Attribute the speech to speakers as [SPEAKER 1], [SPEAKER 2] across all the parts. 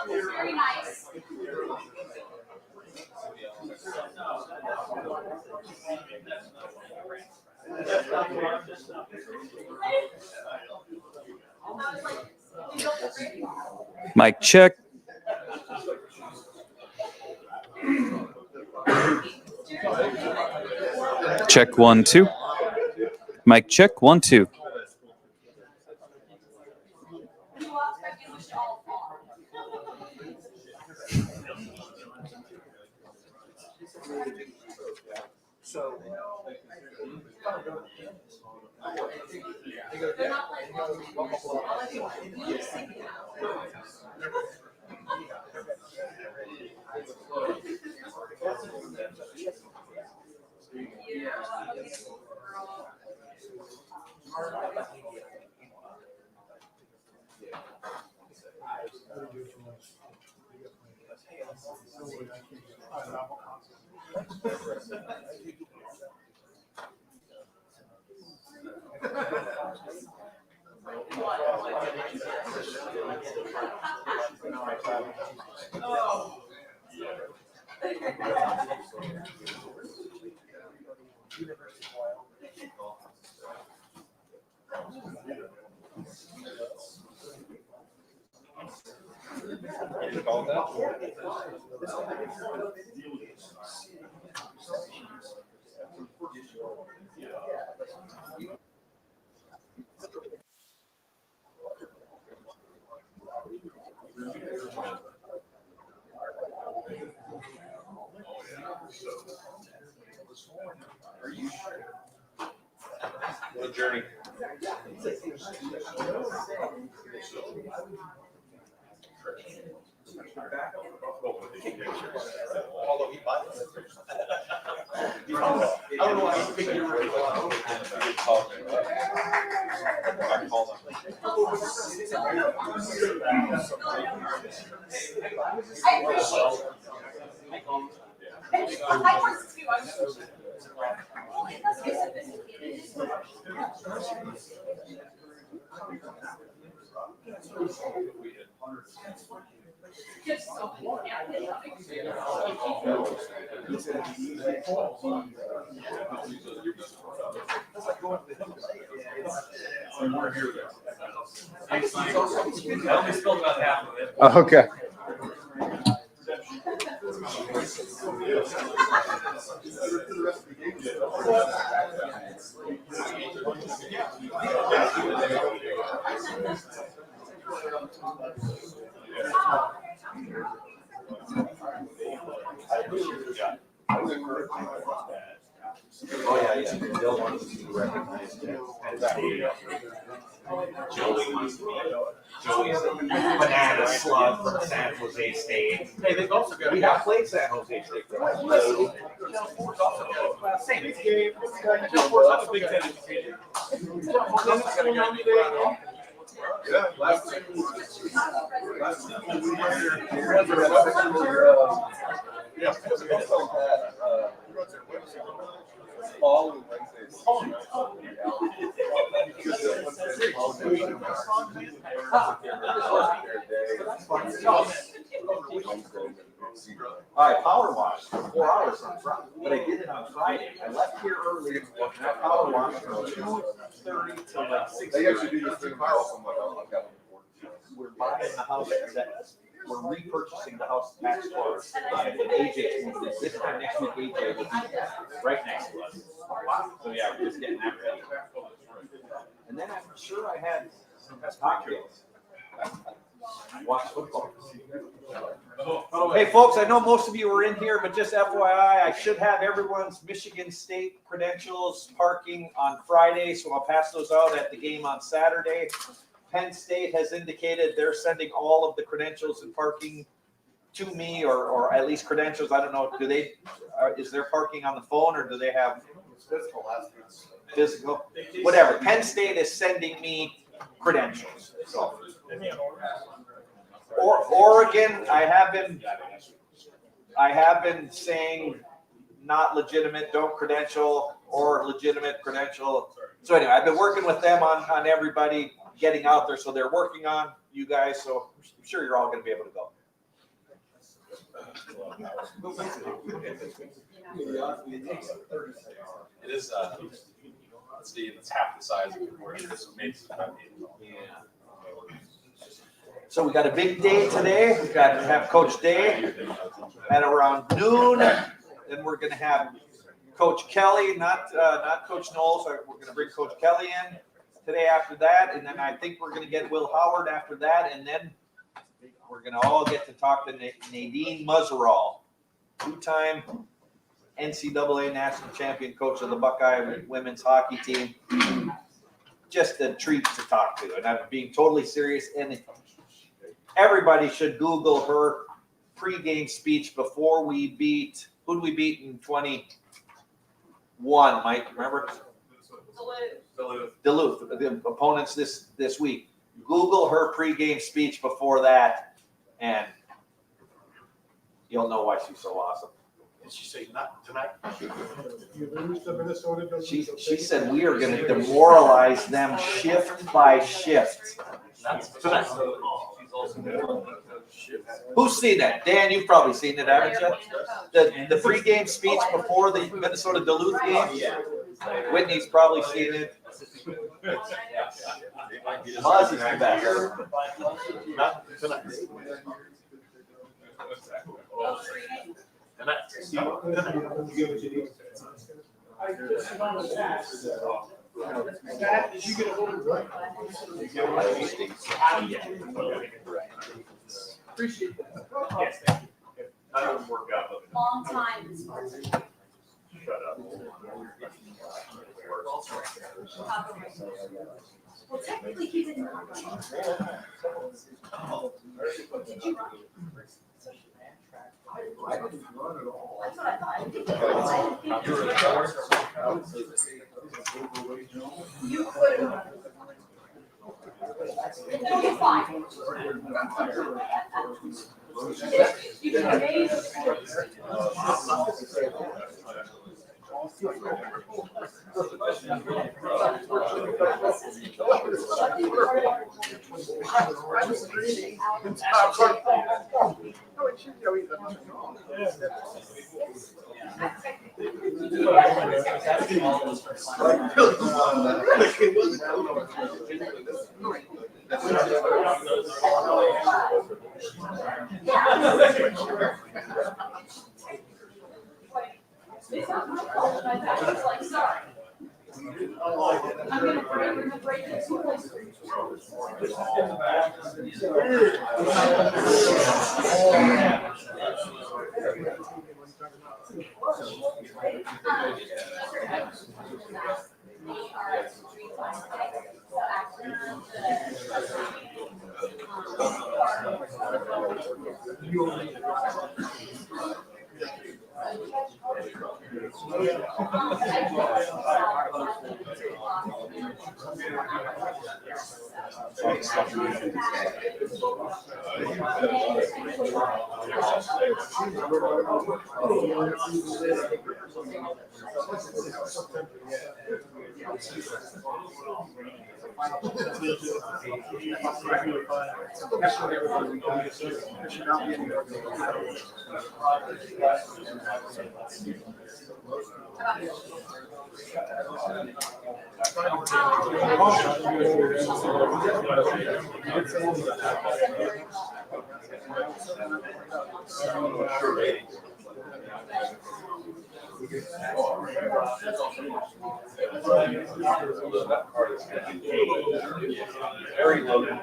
[SPEAKER 1] it's very nice.
[SPEAKER 2] Mic check. Check 1 2. Mic check 1 2.
[SPEAKER 3] What a journey. Although he buys it. I don't know why he's picking your ring. I called him. I only spilled about half of it.
[SPEAKER 2] Okay.
[SPEAKER 3] Oh, yeah. Bill wants to be recognized.
[SPEAKER 4] Joey wants to be. Joey's a banana slug from San Jose State.
[SPEAKER 3] Hey, they've also got.
[SPEAKER 4] We have played San Jose State.
[SPEAKER 3] Same. It's game. That's a Big Ten education. Yeah, last time we were yeah. Fall and Wednesdays.
[SPEAKER 4] All right, power wash for 4 hours on Friday, but I did it on Friday. I left here early and I power washed from 2:30 to like 6.
[SPEAKER 3] They actually do this thing viral. I'm like, oh, I've got one.
[SPEAKER 4] We're buying the house that we're repurchasing the house next to us. And AJ moved in. This time next week, AJ will be right next to us. So yeah, we're just getting that ready. And then I'm sure I had some cocktails. Watch football. Hey folks, I know most of you were in here, but just FYI, I should have everyone's Michigan State credentials, parking on Friday, so I'll pass those out at the game on Saturday. Penn State has indicated they're sending all of the credentials and parking to me, or at least credentials. I don't know. Do they? Is their parking on the phone, or do they have physical? Whatever. Penn State is sending me credentials. So. Or Oregon, I have been saying not legitimate, don't credential, or legitimate credential. So anyway, I've been working with them on everybody. getting out there. So they're working on you guys. So I'm sure you're all going to be able to go.
[SPEAKER 3] It is, Steve, it's half the size of your this makes it.
[SPEAKER 4] So we got a big day today. We got to have Coach Day at around noon. Then we're going to have Coach Kelly, not Coach Knowles. We're going to bring Coach Kelly in today after that. And then I think we're going to get Will Howard after that. And then we're going to all get to talk to Nadine Muzzerall, two-time NCAA national champion coach of the Buckeye women's hockey team. Just a treat to talk to. And I'm being totally serious. And everybody should Google her pregame speech before we beat, who did we beat in 21, Mike, remember? Duluth, the opponents this week. Google her pregame speech before that, and you'll know why she's so awesome.
[SPEAKER 3] Did she say not tonight?
[SPEAKER 4] She said we are going to demoralize them shift by shift.
[SPEAKER 3] Tonight.
[SPEAKER 4] Who's seen that? Dan, you've probably seen it, haven't you? The pregame speech before the Minnesota Duluth game? Whitney's probably seen it. Buzz is the best.
[SPEAKER 3] Not tonight.
[SPEAKER 1] Scott, did you get a hold of Roy? Appreciate that.
[SPEAKER 3] Yes, thank you. That would work out.
[SPEAKER 5] Long time.
[SPEAKER 3] Shut up.
[SPEAKER 5] Well, technically, he did not run. Did you run? That's what I thought. I didn't think you could have run. It'll be fine. You can amazing. It's not my fault. My dad was like, sorry. I'm gonna break it too much.
[SPEAKER 3] Very loaded.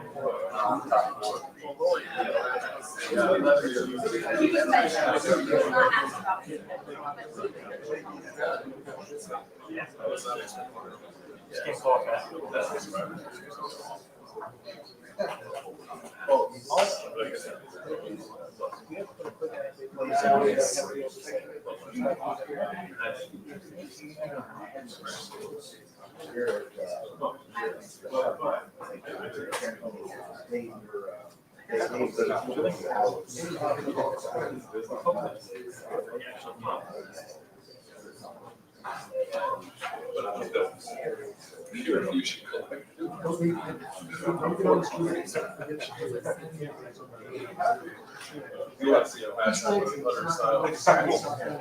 [SPEAKER 3] I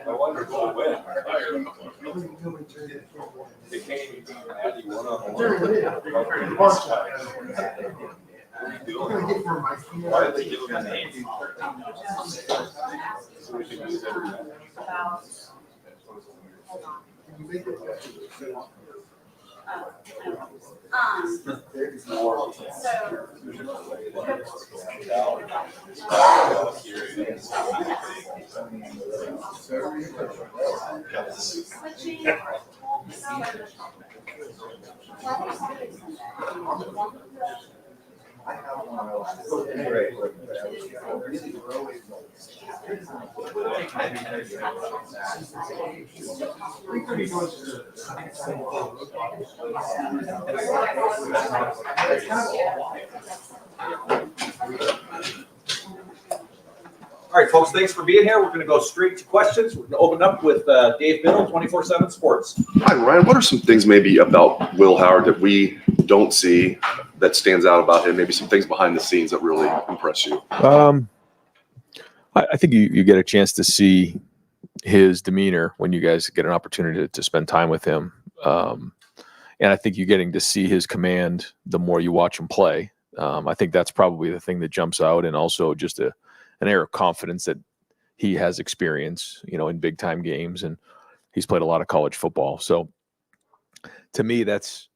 [SPEAKER 3] wonder who will win. They can't even do that. You why did they give him a name? So we can use every night.
[SPEAKER 4] All right, folks, thanks for being here. We're going to go straight to questions. We're going to open up with Dave Biddle, 24/7 Sports.
[SPEAKER 6] Hi, Ryan. What are some things maybe about Will Howard that we don't see that stands out about him? Maybe some things behind the scenes that really impress you?
[SPEAKER 7] I think you get a chance to see his demeanor when you guys get an opportunity to spend time with him. And I think you're getting to see his command the more you watch him play. I think that's probably the thing that jumps out, and also just an air of confidence that he has experience, in big time games, and he's played a lot of college football. So to me, those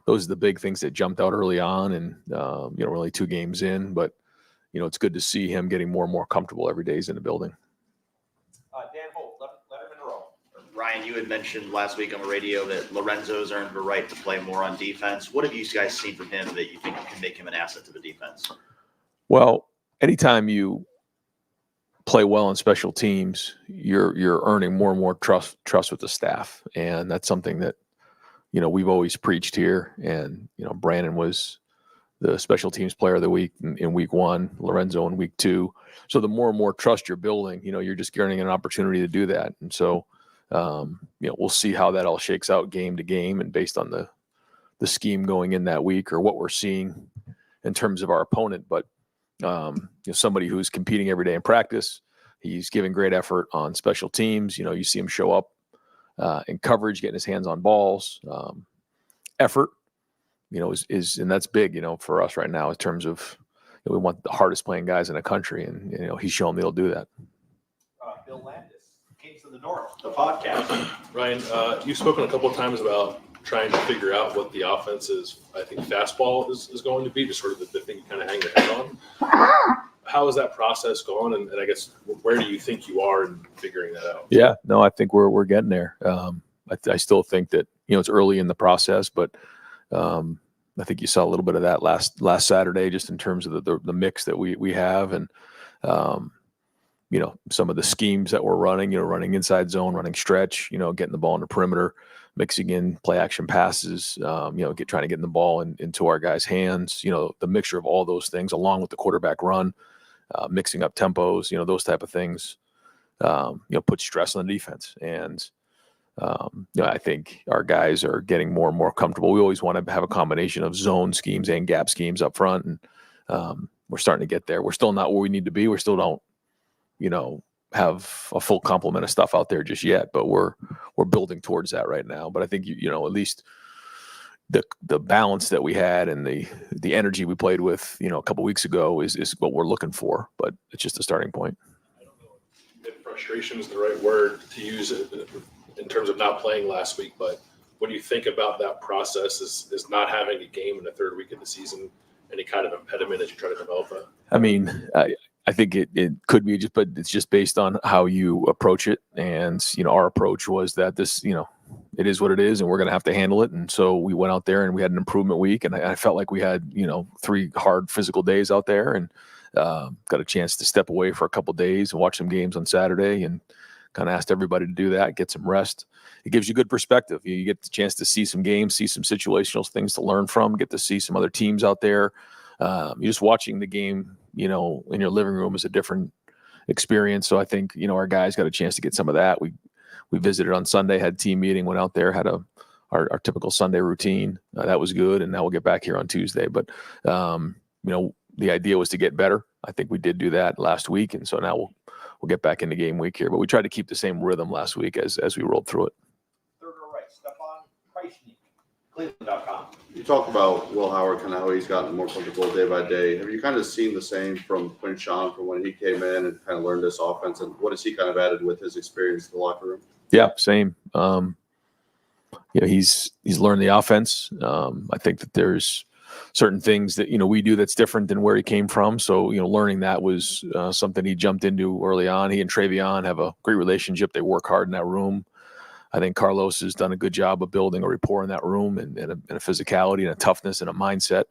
[SPEAKER 7] are the big things that jumped out early on, and we're only 2 games in, but it's good to see him getting more and more comfortable every day he's in the building.
[SPEAKER 4] Dan Holt, Letterman Row.
[SPEAKER 8] Ryan, you had mentioned last week on the radio that Lorenzo's earned the right to play more on defense. What have you guys seen from him that you think can make him an asset to the defense?
[SPEAKER 7] Well, anytime you play well on special teams, you're earning more and more trust with the staff, and that's something that we've always preached here. And Brandon was the special teams player of the week in week 1, Lorenzo in week 2. So the more and more trust you're building, you're just getting an opportunity to do that. And so we'll see how that all shakes out game to game, and based on the scheme going in that week or what we're seeing in terms of our opponent. But somebody who's competing every day in practice, he's giving great effort on special teams. You see him show up in coverage, getting his hands on balls. Effort, is and that's big, for us right now in terms of we want the hardest playing guys in the country, and he's shown they'll do that.
[SPEAKER 4] Bill Landis, Kings of the North, the podcast.
[SPEAKER 9] Ryan, you've spoken a couple of times about trying to figure out what the offense's, I think, fastball is going to be, just sort of the thing you kind of hang your head on. How is that process going? And I guess, where do you think you are in figuring that out?
[SPEAKER 7] Yeah, no, I think we're getting there. I still think that, it's early in the process, but I think you saw a little bit of that last Saturday, just in terms of the mix that we have, and some of the schemes that we're running, running inside zone, running stretch, getting the ball in the perimeter, mixing in play action passes, trying to get the ball into our guys' hands, the mixture of all those things, along with the quarterback run, mixing up tempos, those type of things, put stress on the defense. And I think our guys are getting more and more comfortable. We always want to have a combination of zone schemes and gap schemes up front, and we're starting to get there. We're still not where we need to be. We still don't, have a full complement of stuff out there just yet, but we're building towards that right now. But I think at least the balance that we had and the energy we played with, a couple weeks ago is what we're looking for. But it's just a starting point.
[SPEAKER 9] I don't know if frustration is the right word to use in terms of not playing last week, but when you think about that process, is not having a game in the 3rd week of the season any kind of impediment as you try to develop that?
[SPEAKER 7] I mean, I think it could be but it's just based on how you approach it. And, our approach was that this, it is what it is, and we're going to have to handle it. And so we went out there and we had an improvement week, and I felt like we had, 3 hard physical days out there, and got a chance to step away for a couple of days and watch some games on Saturday, and kind of asked everybody to do that, get some rest. It gives you good perspective. You get the chance to see some games, see some situational things to learn from, get to see some other teams out there. You're just watching the game, in your living room is a different experience. So I think, our guys got a chance to get some of that. We visited on Sunday, had team meeting, went out there, had a our typical Sunday routine. That was good, and now we'll get back here on Tuesday. But the idea was to get better. I think we did do that last week, and so now we'll get back into game week here. But we tried to keep the same rhythm last week as we rolled through it.
[SPEAKER 4] Third row right, Stephon Kreisnik, Cleveland.com.
[SPEAKER 10] You talk about Will Howard, kind of how he's gotten more comfortable day by day. Have you kind of seen the same from Quinn from when he came in and kind of learned this offense? And what has he kind of added with his experience in the locker room?
[SPEAKER 7] Yeah, same. He's learned the offense. I think that there's certain things that, we do that's different than where he came from. So, learning that was something he jumped into early on. He and Travion have a great relationship. They work hard in that room. I think Carlos has done a good job of building a rapport in that room and a physicality and a toughness and a mindset.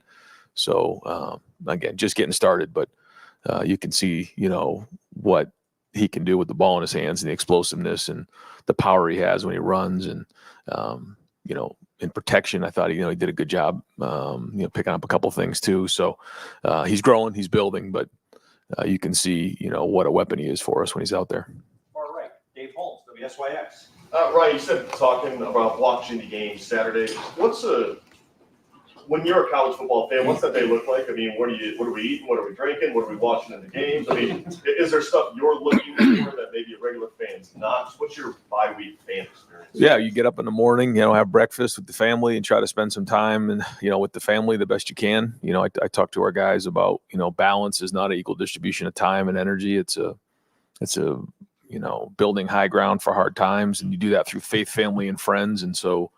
[SPEAKER 7] So, again, just getting started, but you can see, what he can do with the ball in his hands and the explosiveness and the power he has when he runs. And, in protection, I thought, he did a good job, picking up a couple things too. So he's growing, he's building, but you can see, what a weapon he is for us when he's out there.
[SPEAKER 4] Far right, Dave Holmes, WSYX.
[SPEAKER 11] Ryan, you said talking about watching the game Saturday. When you're a college football fan, what's that day look like? I mean, what are we eating? What are we drinking? What are we watching in the games? I mean, is there stuff you're looking for that maybe a regular fan's not? What's your bye-week fan experience?
[SPEAKER 7] Yeah, you get up in the morning, have breakfast with the family and try to spend some time and, with the family the best you can. I talk to our guys about, balance is not an equal distribution of time and energy. It's a building high ground for hard times, and you do that through faith, family, and friends. And so,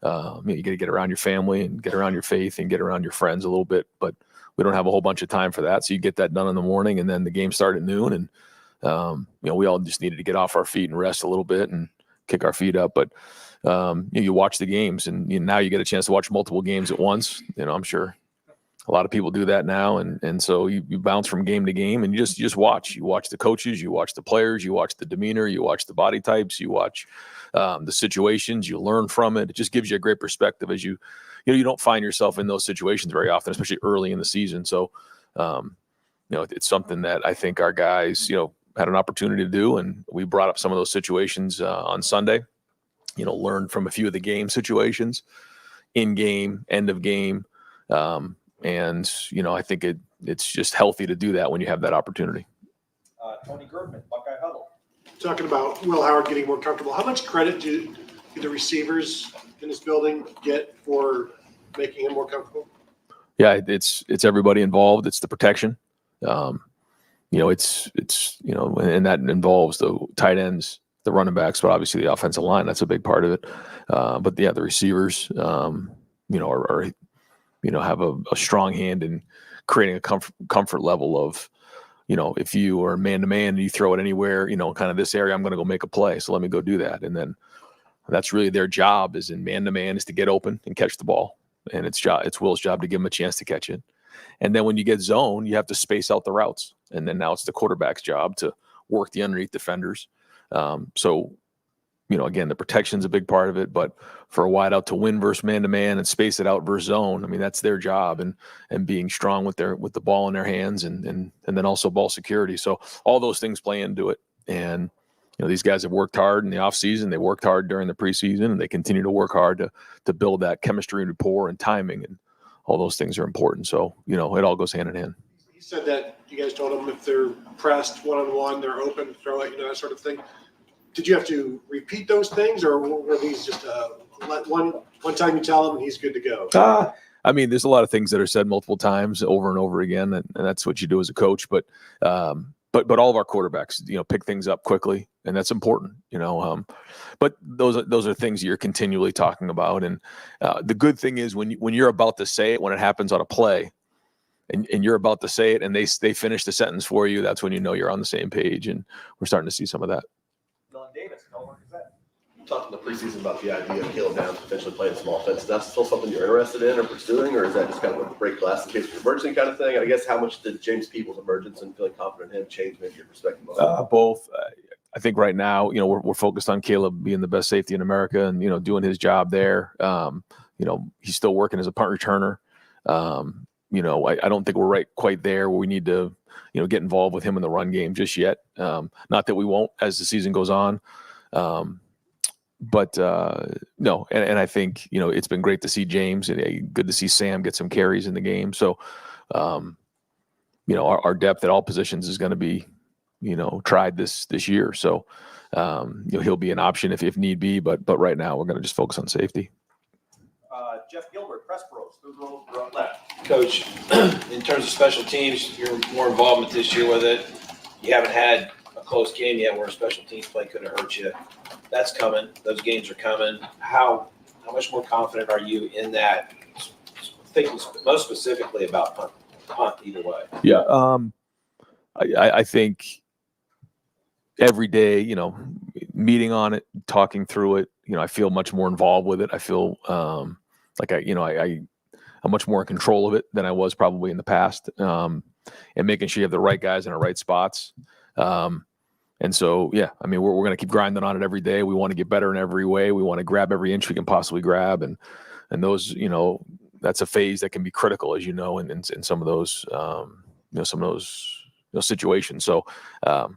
[SPEAKER 7] you got to get around your family and get around your faith and get around your friends a little bit, but we don't have a whole bunch of time for that. So you get that done in the morning, and then the game started at noon, and we all just needed to get off our feet and rest a little bit and kick our feet up. But you watch the games, and now you get a chance to watch multiple games at once. I'm sure a lot of people do that now, and so you bounce from game to game, and you just watch. You watch the coaches, you watch the players, you watch the demeanor, you watch the body types, you watch the situations, you learn from it. It just gives you a great perspective as you don't find yourself in those situations very often, especially early in the season. So, it's something that I think our guys, had an opportunity to do, and we brought up some of those situations on Sunday. Learned from a few of the game situations, in game, end of game. And, I think it's just healthy to do that when you have that opportunity.
[SPEAKER 4] Tony Girdman, Buckeye Huddle.
[SPEAKER 1] Talking about Will Howard getting more comfortable, how much credit do the receivers in this building get for making him more comfortable?
[SPEAKER 7] Yeah, it's everybody involved. It's the protection. It's and that involves the tight ends, the running backs, but obviously the offensive line. That's a big part of it. But yeah, the receivers, have a strong hand in creating a comfort level of, if you are man-to-man and you throw it anywhere, kind of this area, I'm going to go make a play. So let me go do that. And then that's really their job is in man-to-man is to get open and catch the ball. And it's Will's job to give him a chance to catch it. And then when you get zone, you have to space out the routes. And then now it's the quarterback's job to work the underneath defenders. Again, the protection's a big part of it, but for a wide out to win versus man-to-man and space it out versus zone, I mean, that's their job and being strong with the ball in their hands and then also ball security. So all those things play into it. And, these guys have worked hard in the offseason. They worked hard during the preseason, and they continue to work hard to build that chemistry and rapport and timing, and all those things are important. So, it all goes hand in hand.
[SPEAKER 1] He said that you guys told him if they're pressed one-on-one, they're open, throw it, that sort of thing. Did you have to repeat those things, or were these just one time you tell him and he's good to go?
[SPEAKER 7] I mean, there's a lot of things that are said multiple times over and over again, and that's what you do as a coach. But all of our quarterbacks, pick things up quickly, and that's important. But those are things you're continually talking about. And the good thing is when you're about to say it, when it happens on a play, and you're about to say it, and they finish the sentence for you, that's when you're on the same page. And we're starting to see some of that.
[SPEAKER 4] Davis,
[SPEAKER 10] Talking in the preseason about the idea of Caleb Downs potentially playing some offense. Is that still something you're interested in or pursuing, or is that just kind of a break glass in case of emergency kind of thing? And I guess how much did James Peoples' emergence and feeling confident in him change maybe your perspective on it?
[SPEAKER 7] Both. I think right now, we're focused on Caleb being the best safety in America and, doing his job there. He's still working as a punt returner. I don't think we're quite there where we need to, get involved with him in the run game just yet. Not that we won't as the season goes on. no, and I think, it's been great to see James and good to see Sam get some carries in the game. So, our depth at all positions is going to be, tried this year. So, he'll be an option if need be, but right now we're going to just focus on safety.
[SPEAKER 4] Jeff Gilbert, press pros, third row left.
[SPEAKER 12] Coach, in terms of special teams, you're more involvement this year with it. You haven't had a close game yet where a special teams play could have hurt you. That's coming. Those games are coming. How much more confident are you in that? Thinking most specifically about punt either way.
[SPEAKER 7] Yeah. I think every day, meeting on it, talking through it, I feel much more involved with it. I feel like I'm much more in control of it than I was probably in the past. And making sure you have the right guys in the right spots. And so, yeah, I mean, we're going to keep grinding on it every day. We want to get better in every way. We want to grab every inch we can possibly grab. And those, that's a phase that can be critical, as in some of those, situations. So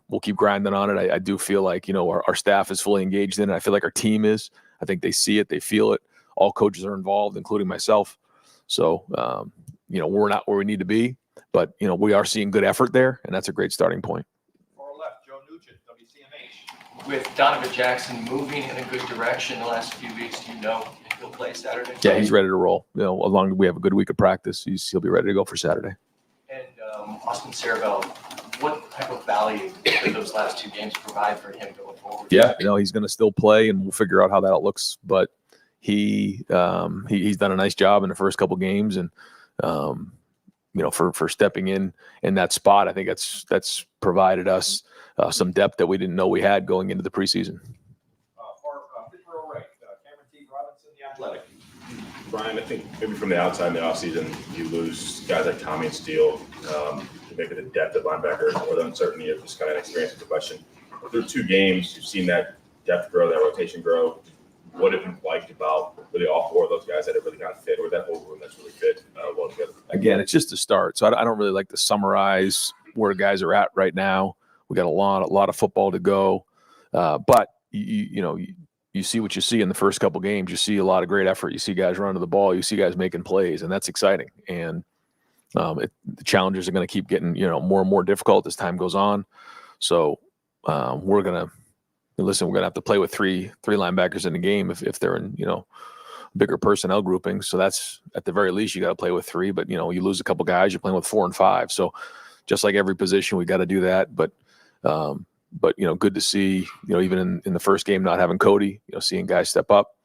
[SPEAKER 7] we'll keep grinding on it. I do feel like, our staff is fully engaged in it. I feel like our team is. I think they see it. They feel it. All coaches are involved, including myself. So, we're not where we need to be, but, we are seeing good effort there, and that's a great starting point.
[SPEAKER 13] With Donovan Jackson moving in a good direction the last few weeks, do you know if he'll play Saturday?
[SPEAKER 7] Yeah, he's ready to roll. As long as we have a good week of practice, he'll be ready to go for Saturday.
[SPEAKER 13] And Austin Cerebell, what type of value did those last two games provide for him going forward?
[SPEAKER 7] Yeah, he's going to still play, and we'll figure out how that looks. But he's done a nice job in the first couple games, and for stepping in that spot, I think that's provided us some depth that we didn't know we had going into the preseason.
[SPEAKER 4] Fifth row right, Cameron T. Robinson, the Athletic.
[SPEAKER 14] Brian, I think maybe from the outside in the offseason, you lose guys like Tommy and Steele, maybe the depth of linebacker or the uncertainty of just kind of experience with the question. Through 2 games, you've seen that depth grow, that rotation grow. What have you liked about really all 4 of those guys that have really kind of fit, or that whole room that's really fit well together?
[SPEAKER 7] Again, it's just a start. So I don't really like to summarize where guys are at right now. We got a lot of football to go, but you see what you see in the first couple games. You see a lot of great effort. You see guys running to the ball. You see guys making plays, and that's exciting. And the challenges are going to keep getting more and more difficult as time goes on. So we're going to have to play with three linebackers in the game if they're in bigger personnel groupings. So that's at the very least you got to play with 3. But you lose a couple guys, you're playing with 4 and 5. So just like every position, we got to do that. But good to see, even in the first game, not having Cody, seeing guys step up,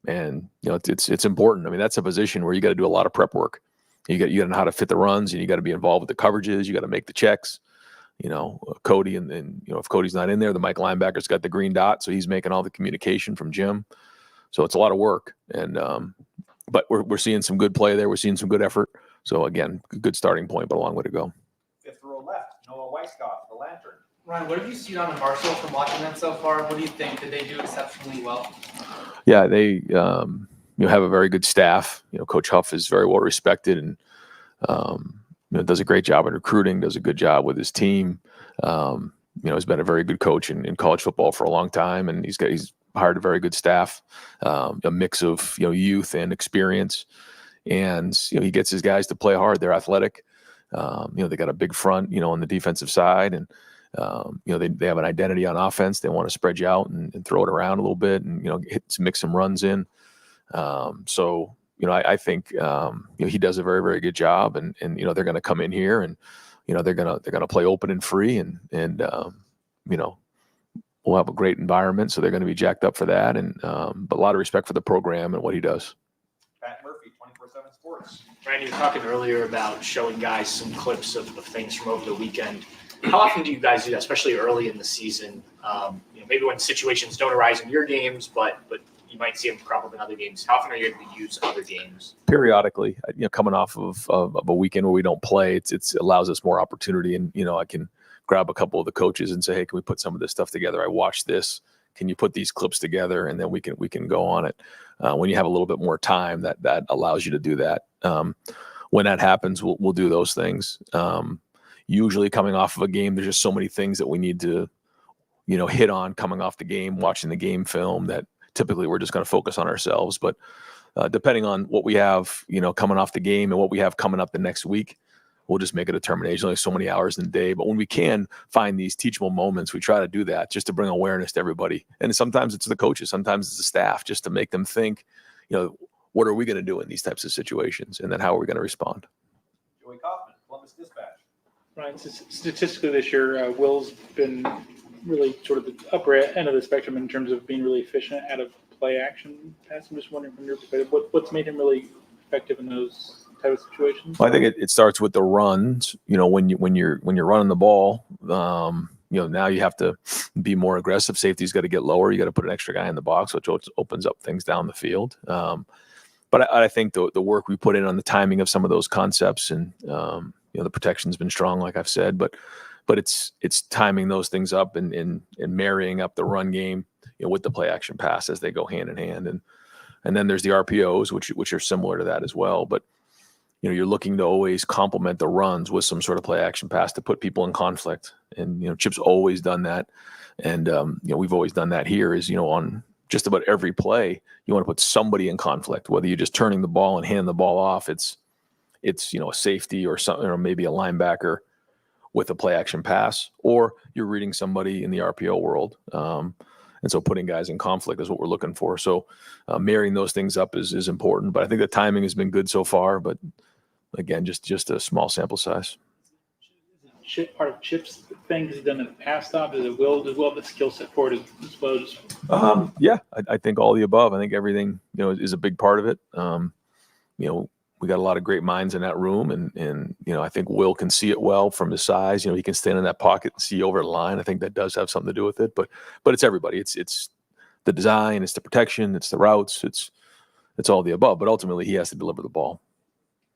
[SPEAKER 7] and it's important. I mean, that's a position where you got to do a lot of prep work. You got to know how to fit the runs, and you got to be involved with the coverages. You got to make the checks. Cody, and if Cody's not in there, the Mike linebacker's got the green dot, so he's making all the communication from Jim. So it's a lot of work, and but we're seeing some good play there. We're seeing some good effort. So again, good starting point, but a long way to go.
[SPEAKER 4] Fifth row left, Noah Weisskopf, the Lantern.
[SPEAKER 15] Ryan, what have you seen on the Marshall from watching them so far? What do you think? Did they do exceptionally well?
[SPEAKER 7] Yeah, they have a very good staff. Coach Huff is very well respected, and does a great job in recruiting. Does a good job with his team. Has been a very good coach in college football for a long time, and he's hired a very good staff, a mix of youth and experience, and he gets his guys to play hard. They're athletic. They got a big front, on the defensive side, and they have an identity on offense. They want to spread you out and throw it around a little bit, and mix some runs in. I think he does a very, very good job, and they're going to come in here, and they're going to play open and free, and we'll have a great environment. So they're going to be jacked up for that, and but a lot of respect for the program and what he does.
[SPEAKER 4] Pat Murphy, 24/7 Sports.
[SPEAKER 16] Ryan, you were talking earlier about showing guys some clips of things from over the weekend. How often do you guys do that, especially early in the season? Maybe when situations don't arise in your games, but you might see them crop up in other games. How often are you able to use other games?
[SPEAKER 7] Periodically, coming off of a weekend where we don't play, it allows us more opportunity, and I can grab a couple of the coaches and say, hey, can we put some of this stuff together? I watched this. Can you put these clips together, and then we can go on it. When you have a little bit more time, that allows you to do that. When that happens, we'll do those things. Usually coming off of a game, there's just so many things that we need to, hit on coming off the game, watching the game film that typically we're just going to focus on ourselves. But depending on what we have, coming off the game and what we have coming up the next week, we'll just make a determination. Only so many hours in the day. But when we can find these teachable moments, we try to do that just to bring awareness to everybody. And sometimes it's the coaches, sometimes it's the staff, just to make them think, what are we going to do in these types of situations? And then how are we going to respond?
[SPEAKER 4] Joey Kaufman, Columbus Dispatch.
[SPEAKER 17] Right. Statistically this year, Will's been really sort of the upper end of the spectrum in terms of being really efficient out of play action pass. I'm just wondering from your perspective, what's made him really effective in those type of situations?
[SPEAKER 7] Well, I think it starts with the runs. When you're running the ball, now you have to be more aggressive. Safety's got to get lower. You got to put an extra guy in the box, which opens up things down the field. But I think the work we put in on the timing of some of those concepts and the protection's been strong, like I've said, but it's timing those things up and marrying up the run game, with the play action pass as they go hand in hand. And then there's the RPOs, which are similar to that as well. But you're looking to always complement the runs with some sort of play action pass to put people in conflict. And Chip's always done that. And we've always done that here is, on just about every play, you want to put somebody in conflict, whether you're just turning the ball and handing the ball off. It's a safety or something, or maybe a linebacker with a play action pass, or you're reading somebody in the RPO world. And so putting guys in conflict is what we're looking for. So marrying those things up is important. But I think the timing has been good so far. But again, just a small sample size.
[SPEAKER 17] Part of Chip's thing he's done in the past stop is it will have the skill set for it as well.
[SPEAKER 7] Yeah, I think all the above. I think everything is a big part of it. We got a lot of great minds in that room, and I think Will can see it well from his size. He can stand in that pocket and see over the line. I think that does have something to do with it. But it's everybody. It's the design, it's the protection, it's the routes, it's all the above. But ultimately, he has to deliver the ball.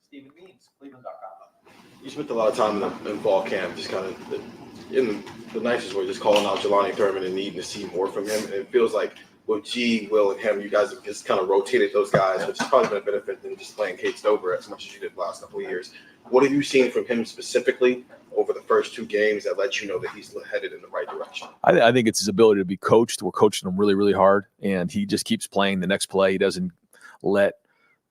[SPEAKER 4] Stephen Means, Cleveland.com.
[SPEAKER 18] You spent a lot of time in fall camp, just kind of in the nicest way, just calling out Jelani Thurman and needing to see more from him. And it feels like with G, Will, and him, you guys have just kind of rotated those guys, which has probably been a benefit than just playing Kate Stover as much as you did the last couple of years. What have you seen from him specifically over the first two games that let you know that he's headed in the right direction?
[SPEAKER 7] I think it's his ability to be coached. We're coaching him really, really hard, and he just keeps playing the next play. He doesn't let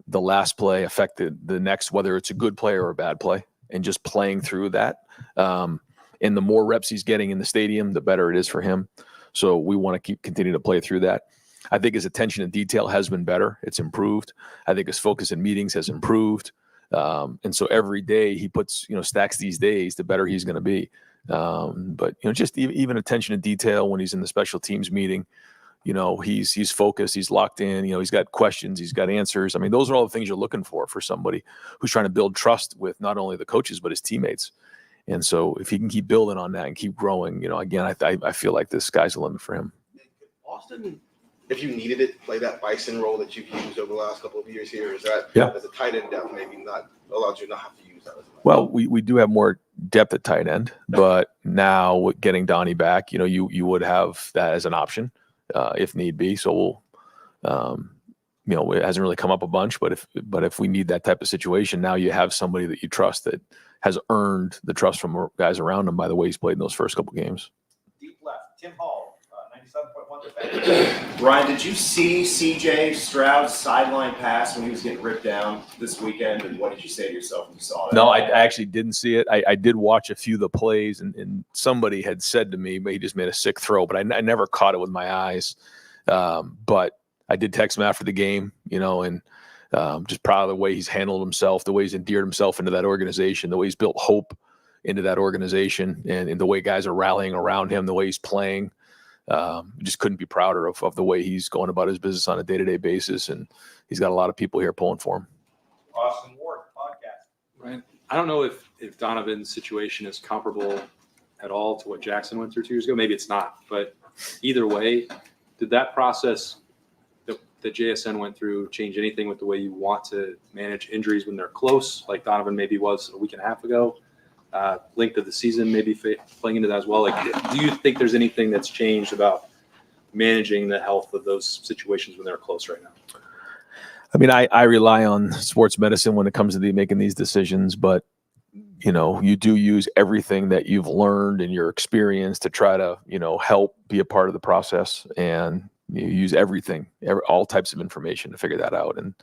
[SPEAKER 7] the last play affect the next, whether it's a good play or a bad play, and just playing through that. And the more reps he's getting in the stadium, the better it is for him. So we want to continue to play through that. I think his attention to detail has been better. It's improved. I think his focus in meetings has improved. And so every day he puts, stacks these days, the better he's going to be. But, just even attention to detail when he's in the special teams meeting, he's focused, he's locked in, he's got questions, he's got answers. I mean, those are all the things you're looking for somebody who's trying to build trust with not only the coaches, but his teammates. And so if he can keep building on that and keep growing, again, I feel like the sky's the limit for him.
[SPEAKER 18] Austin, if you needed it, play that Bison role that you've used over the last couple of years here, is that as a tight end depth maybe not allowed you not have to use that as much?
[SPEAKER 7] Well, we do have more depth at tight end, but now with getting Donnie back, you would have that as an option if need be. So we'll, it hasn't really come up a bunch, but if we need that type of situation, now you have somebody that you trust that has earned the trust from guys around him by the way he's played in those first couple games.
[SPEAKER 4] Deep left, Tim Hall, 97.1 defense.
[SPEAKER 19] Ryan, did you see CJ Stroud's sideline pass when he was getting ripped down this weekend? And what did you say to yourself when you saw that?
[SPEAKER 7] No, I actually didn't see it. I did watch a few of the plays, and somebody had said to me, but he just made a sick throw, but I never caught it with my eyes. But I did text him after the game, and just proud of the way he's handled himself, the way he's endeared himself into that organization, the way he's built hope into that organization, and the way guys are rallying around him, the way he's playing. Just couldn't be prouder of the way he's going about his business on a day-to-day basis, and he's got a lot of people here pulling for him.
[SPEAKER 4] Austin Ward, podcast.
[SPEAKER 3] Right. I don't know if Donovan's situation is comparable at all to what Jackson went through 2 years ago. Maybe it's not, but either way, did that process that JSN went through change anything with the way you want to manage injuries when they're close, like Donovan maybe was a week and a half ago? Length of the season maybe playing into that as well. Like, do you think there's anything that's changed about managing the health of those situations when they're close right now?
[SPEAKER 7] I mean, I rely on sports medicine when it comes to making these decisions, but you do use everything that you've learned and your experience to try to, help be a part of the process. And, You use everything, all types of information to figure that out. And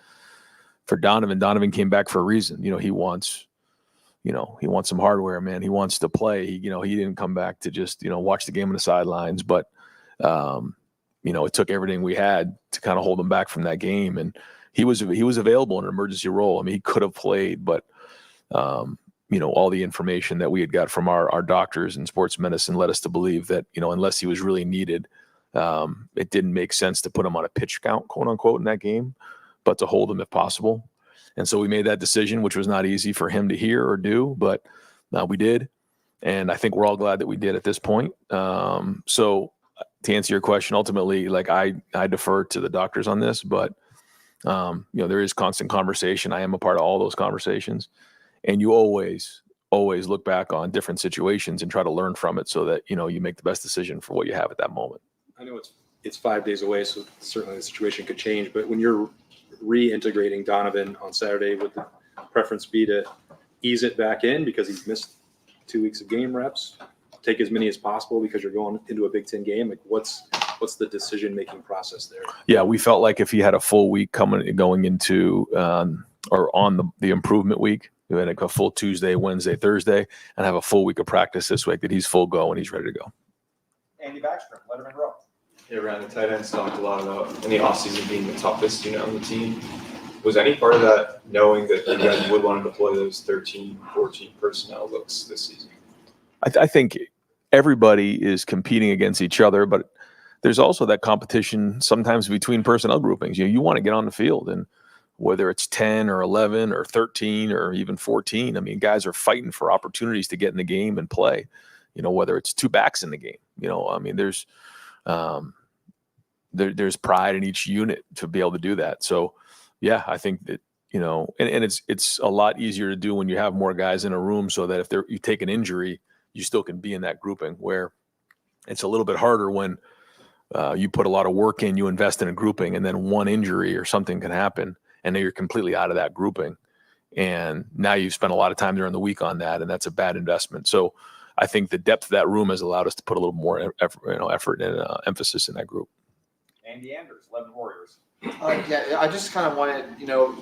[SPEAKER 7] for Donovan came back for a reason. He wants some hardware, man. He wants to play. He didn't come back to just, watch the game on the sidelines, but, it took everything we had to kind of hold him back from that game. And he was available in an emergency role. I mean, he could have played, but, all the information that we had got from our doctors and sports medicine led us to believe that, unless he was really needed, it didn't make sense to put him on a pitch count, quote unquote, in that game, but to hold him if possible. And so we made that decision, which was not easy for him to hear or do, but we did. And I think we're all glad that we did at this point. So to answer your question, ultimately, like I defer to the doctors on this, but there is constant conversation. I am a part of all those conversations, and you always look back on different situations and try to learn from it so that, you make the best decision for what you have at that moment.
[SPEAKER 3] I know it's 5 days away, so certainly the situation could change, but when you're reintegrating Donovan on Saturday, would the preference be to ease it back in because he's missed 2 weeks of game reps, take as many as possible because you're going into a Big Ten game? Like what's the decision-making process there? Yeah, we felt like if he had a full week going into or on the improvement week, we had a full Tuesday, Wednesday, Thursday, and have a full week of practice this week, that he's full go and he's ready to go.
[SPEAKER 4] Andy Backstrom, Letterman Row.
[SPEAKER 20] Yeah, Ryan, the tight ends talked a lot about in the offseason being the toughest unit on the team. Was any part of that knowing that you guys would want to deploy those 13, 14 personnel looks this season?
[SPEAKER 7] I think everybody is competing against each other, but there's also that competition sometimes between personnel groupings. You want to get on the field, and whether it's 10 or 11 or 13 or even 14, I mean, guys are fighting for opportunities to get in the game and play, whether it's two backs in the game, I mean, there's pride in each unit to be able to do that. So yeah, I think that, and it's a lot easier to do when you have more guys in a room, so that if you take an injury, you still can be in that grouping, where it's a little bit harder when you put a lot of work in, you invest in a grouping, and then one injury or something can happen, and then you're completely out of that grouping. And now you've spent a lot of time during the week on that, and that's a bad investment. So I think the depth of that room has allowed us to put a little more effort and emphasis in that group.
[SPEAKER 4] Andy Anders, 11 Warriors.
[SPEAKER 21] Yeah, I just kind of wanted,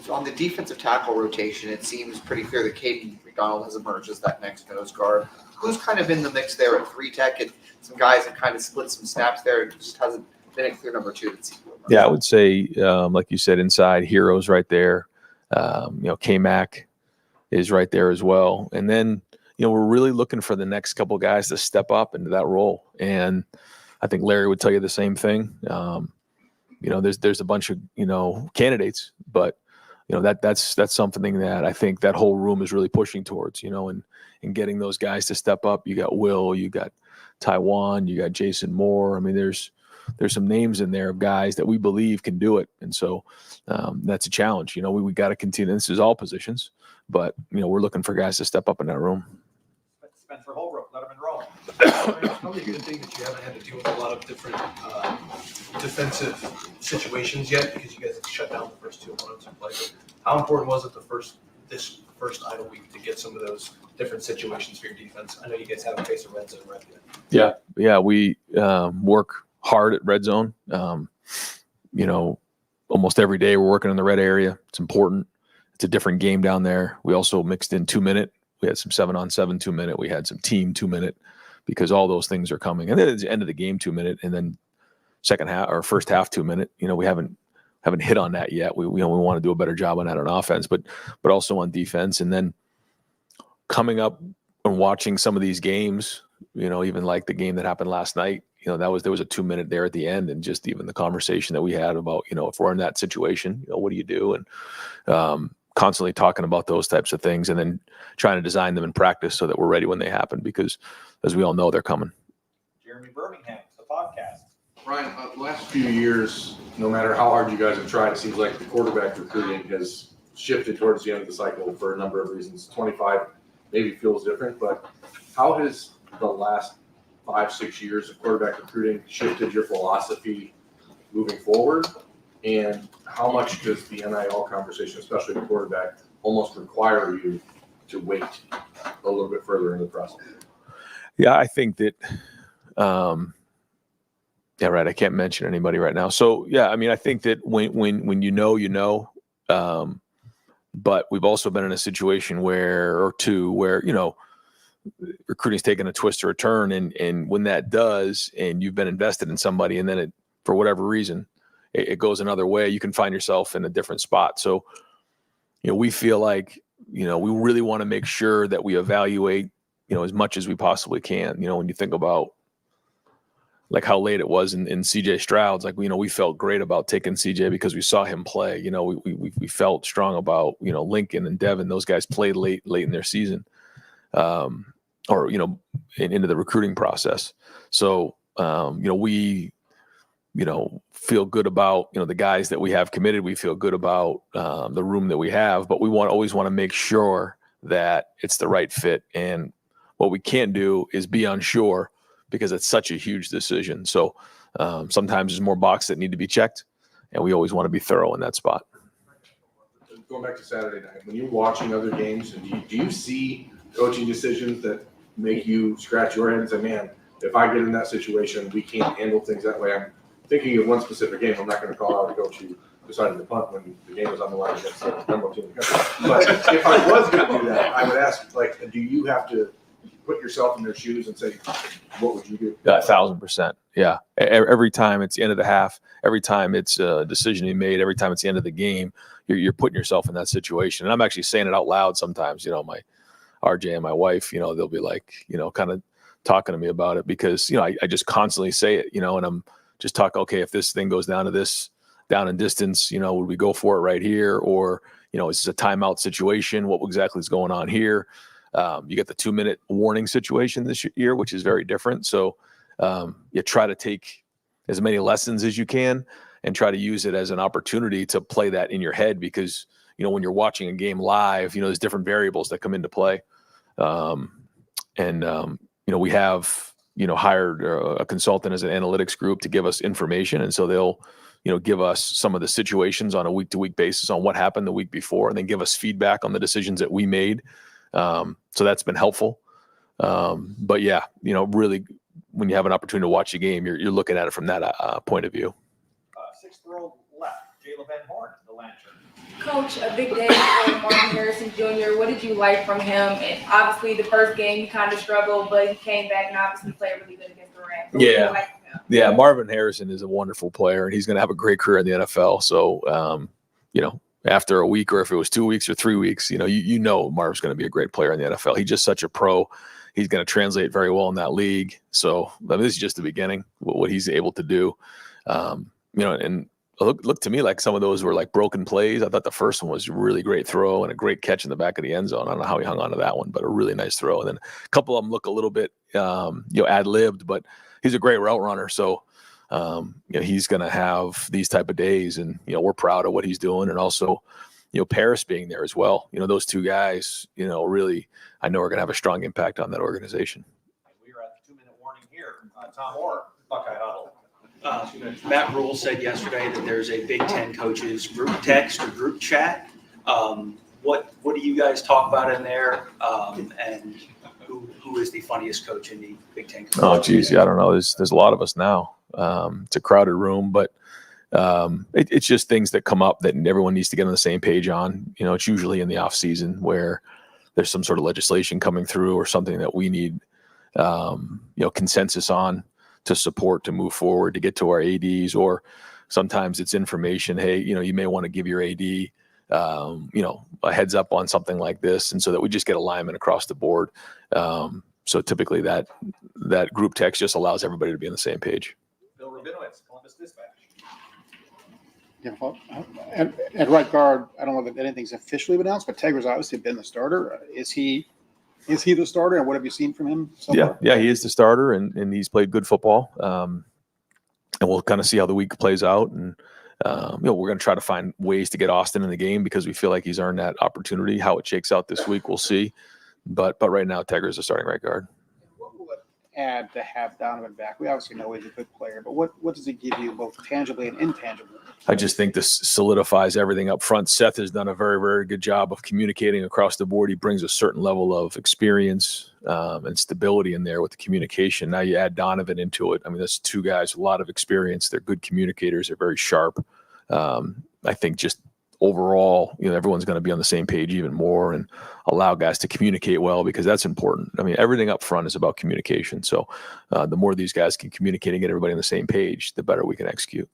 [SPEAKER 21] on the defensive tackle rotation, it seems pretty clear that Caden McDonald has emerged as that next nose guard. Who's kind of in the mix there at 3 tech? And some guys have kind of split some snaps there. It just hasn't been a clear number 2 that's
[SPEAKER 7] Yeah, I would say, like you said, inside Heroes right there. K-Mac is right there as well. And then, we're really looking for the next couple guys to step up into that role. And I think Larry would tell you the same thing. There's a bunch of, candidates, but, that's something that I think that whole room is really pushing towards, and getting those guys to step up. You got Will, you got Taiwan, you got Jason Moore. I mean, there's some names in there of guys that we believe can do it. And so that's a challenge. We got to continue. This is all positions, but, we're looking for guys to step up in that room.
[SPEAKER 4] Spencer Holbrook, Letterman Row.
[SPEAKER 22] It's probably a good thing that you haven't had to deal with a lot of different defensive situations yet, because you guys have shut down the first 2 opponents who played. But how important was it this first idle week to get some of those different situations for your defense? I know you guys haven't faced a red zone right yet.
[SPEAKER 7] Yeah, we work hard at red zone. Almost every day we're working in the red area. It's important. It's a different game down there. We also mixed in 2-minute. We had some 7-on-7 2-minute. We had some team 2-minute, because all those things are coming. And then at the end of the game 2-minute, and then second half or first half 2-minute. We haven't hit on that yet. We want to do a better job on that on offense, but also on defense. And then coming up and watching some of these games, even like the game that happened last night, there was a 2-minute there at the end, and just even the conversation that we had about, if we're in that situation, what do you do? And constantly talking about those types of things, and then trying to design them in practice so that we're ready when they happen, because as we all know, they're coming.
[SPEAKER 4] Jeremy Birmingham, the podcast.
[SPEAKER 23] Ryan, last few years, no matter how hard you guys have tried, it seems like the quarterback recruiting has shifted towards the end of the cycle for a number of reasons. 25 maybe feels different, but how has the last 5-6 years of quarterback recruiting shifted your philosophy moving forward? And how much does the NIL conversation, especially the quarterback, almost require you to wait a little bit further in the process?
[SPEAKER 7] Yeah, I think that Yeah, right. I can't mention anybody right now. So yeah, I mean, I think that when you know, but we've also been in a situation where recruiting's taken a twist or a turn, and when that does, and you've been invested in somebody, and then it, for whatever reason, it goes another way, you can find yourself in a different spot. So, we feel like, we really want to make sure that we evaluate, as much as we possibly can. When you think about like how late it was in CJ Stroud's, like, we felt great about taking CJ because we saw him play. We felt strong about, Lincoln and Devin. Those guys played late in their season, or, into the recruiting process. So, we, feel good about, the guys that we have committed. We feel good about the room that we have, but we always want to make sure that it's the right fit. And what we can't do is be unsure, because it's such a huge decision. So sometimes there's more boxes that need to be checked, and we always want to be thorough in that spot.
[SPEAKER 23] Going back to Saturday night, when you're watching other games, and do you see coaching decisions that make you scratch your head and say, man, if I get in that situation, we can't handle things that way? I'm thinking of one specific game. I'm not going to call out a coach who decided to punt when the game was on the line against the number one team in the country. But if I was going to do that, I would ask, like, do you have to put yourself in their shoes and say, what would you do?
[SPEAKER 7] 1,000%. Yeah. Every time it's the end of the half, every time it's a decision you made, every time it's the end of the game, you're putting yourself in that situation. And I'm actually saying it out loud sometimes. My RJ and my wife, they'll be like, kind of talking to me about it, because, I just constantly say it, and I'm just talking, okay, if this thing goes down to this, down in distance, would we go for it right here? Or, is this a timeout situation? What exactly is going on here? You get the 2-minute warning situation this year, which is very different. So you try to take as many lessons as you can and try to use it as an opportunity to play that in your head, because, when you're watching a game live, there's different variables that come into play. We have, hired a consultant as an analytics group to give us information. And so they'll, give us some of the situations on a week-to-week basis on what happened the week before, and then give us feedback on the decisions that we made. So that's been helpful. But yeah, really, when you have an opportunity to watch a game, you're looking at it from that point of view.
[SPEAKER 4] 6th row left, Jayla Van Horn, the Lantern.
[SPEAKER 2] Coach, a big day for Marvin Harrison Jr. What did you like from him? And obviously, the first game he kind of struggled, but he came back and obviously played really good against the Rams. What did you like from him?
[SPEAKER 7] Yeah, Marvin Harrison is a wonderful player, and he's going to have a great career in the NFL. So, after a week, or if it was 2 weeks or 3 weeks, Marv's going to be a great player in the NFL. He's just such a pro. He's going to translate very well in that league. So this is just the beginning, what he's able to do. And look to me like some of those were like broken plays. I thought the first one was a really great throw and a great catch in the back of the end zone. I don't know how he hung on to that one, but a really nice throw. And then a couple of them look a little bit, ad-libbed, but he's a great route runner. So, he's going to have these type of days, and, we're proud of what he's doing. And also, Paris being there as well. Those two guys, really, I know are going to have a strong impact on that organization.
[SPEAKER 4] We are at the 2-minute warning here. Tom Moore, Buckeye Huddle.
[SPEAKER 5] Matt Rule said yesterday that there's a Big Ten coaches group text or group chat. What do you guys talk about in there? And who is the funniest coach in the Big Ten?
[SPEAKER 7] Oh, geez, yeah, I don't know. There's a lot of us now. It's a crowded room, but it's just things that come up that everyone needs to get on the same page on. It's usually in the off season where there's some sort of legislation coming through or something that we need, consensus on to support, to move forward, to get to our ADs, or sometimes it's information. Hey, you may want to give your AD, a heads up on something like this. And so that we just get alignment across the board. So typically that group text just allows everybody to be on the same page.
[SPEAKER 4] Bill Rabinowitz, Columbus Dispatch.
[SPEAKER 6] Yeah, well, at right guard, I don't know that anything's officially been announced, but Tegra's obviously been the starter. Is he the starter, and what have you seen from him so far?
[SPEAKER 7] Yeah, he is the starter, and he's played good football. And we'll kind of see how the week plays out. And, we're going to try to find ways to get Austin in the game because we feel like he's earned that opportunity. How it shakes out this week, we'll see. But right now, Tegra is the starting right guard.
[SPEAKER 6] What will add to have Donovan back? We obviously know he's a good player, but what does it give you both tangibly and intangibly?
[SPEAKER 7] I just think this solidifies everything up front. Seth has done a very, very good job of communicating across the board. He brings a certain level of experience and stability in there with the communication. Now you add Donovan into it. I mean, that's two guys with a lot of experience. They're good communicators. They're very sharp. I think just overall, everyone's going to be on the same page even more and allow guys to communicate well, because that's important. I mean, everything up front is about communication. So the more these guys can communicate and get everybody on the same page, the better we can execute.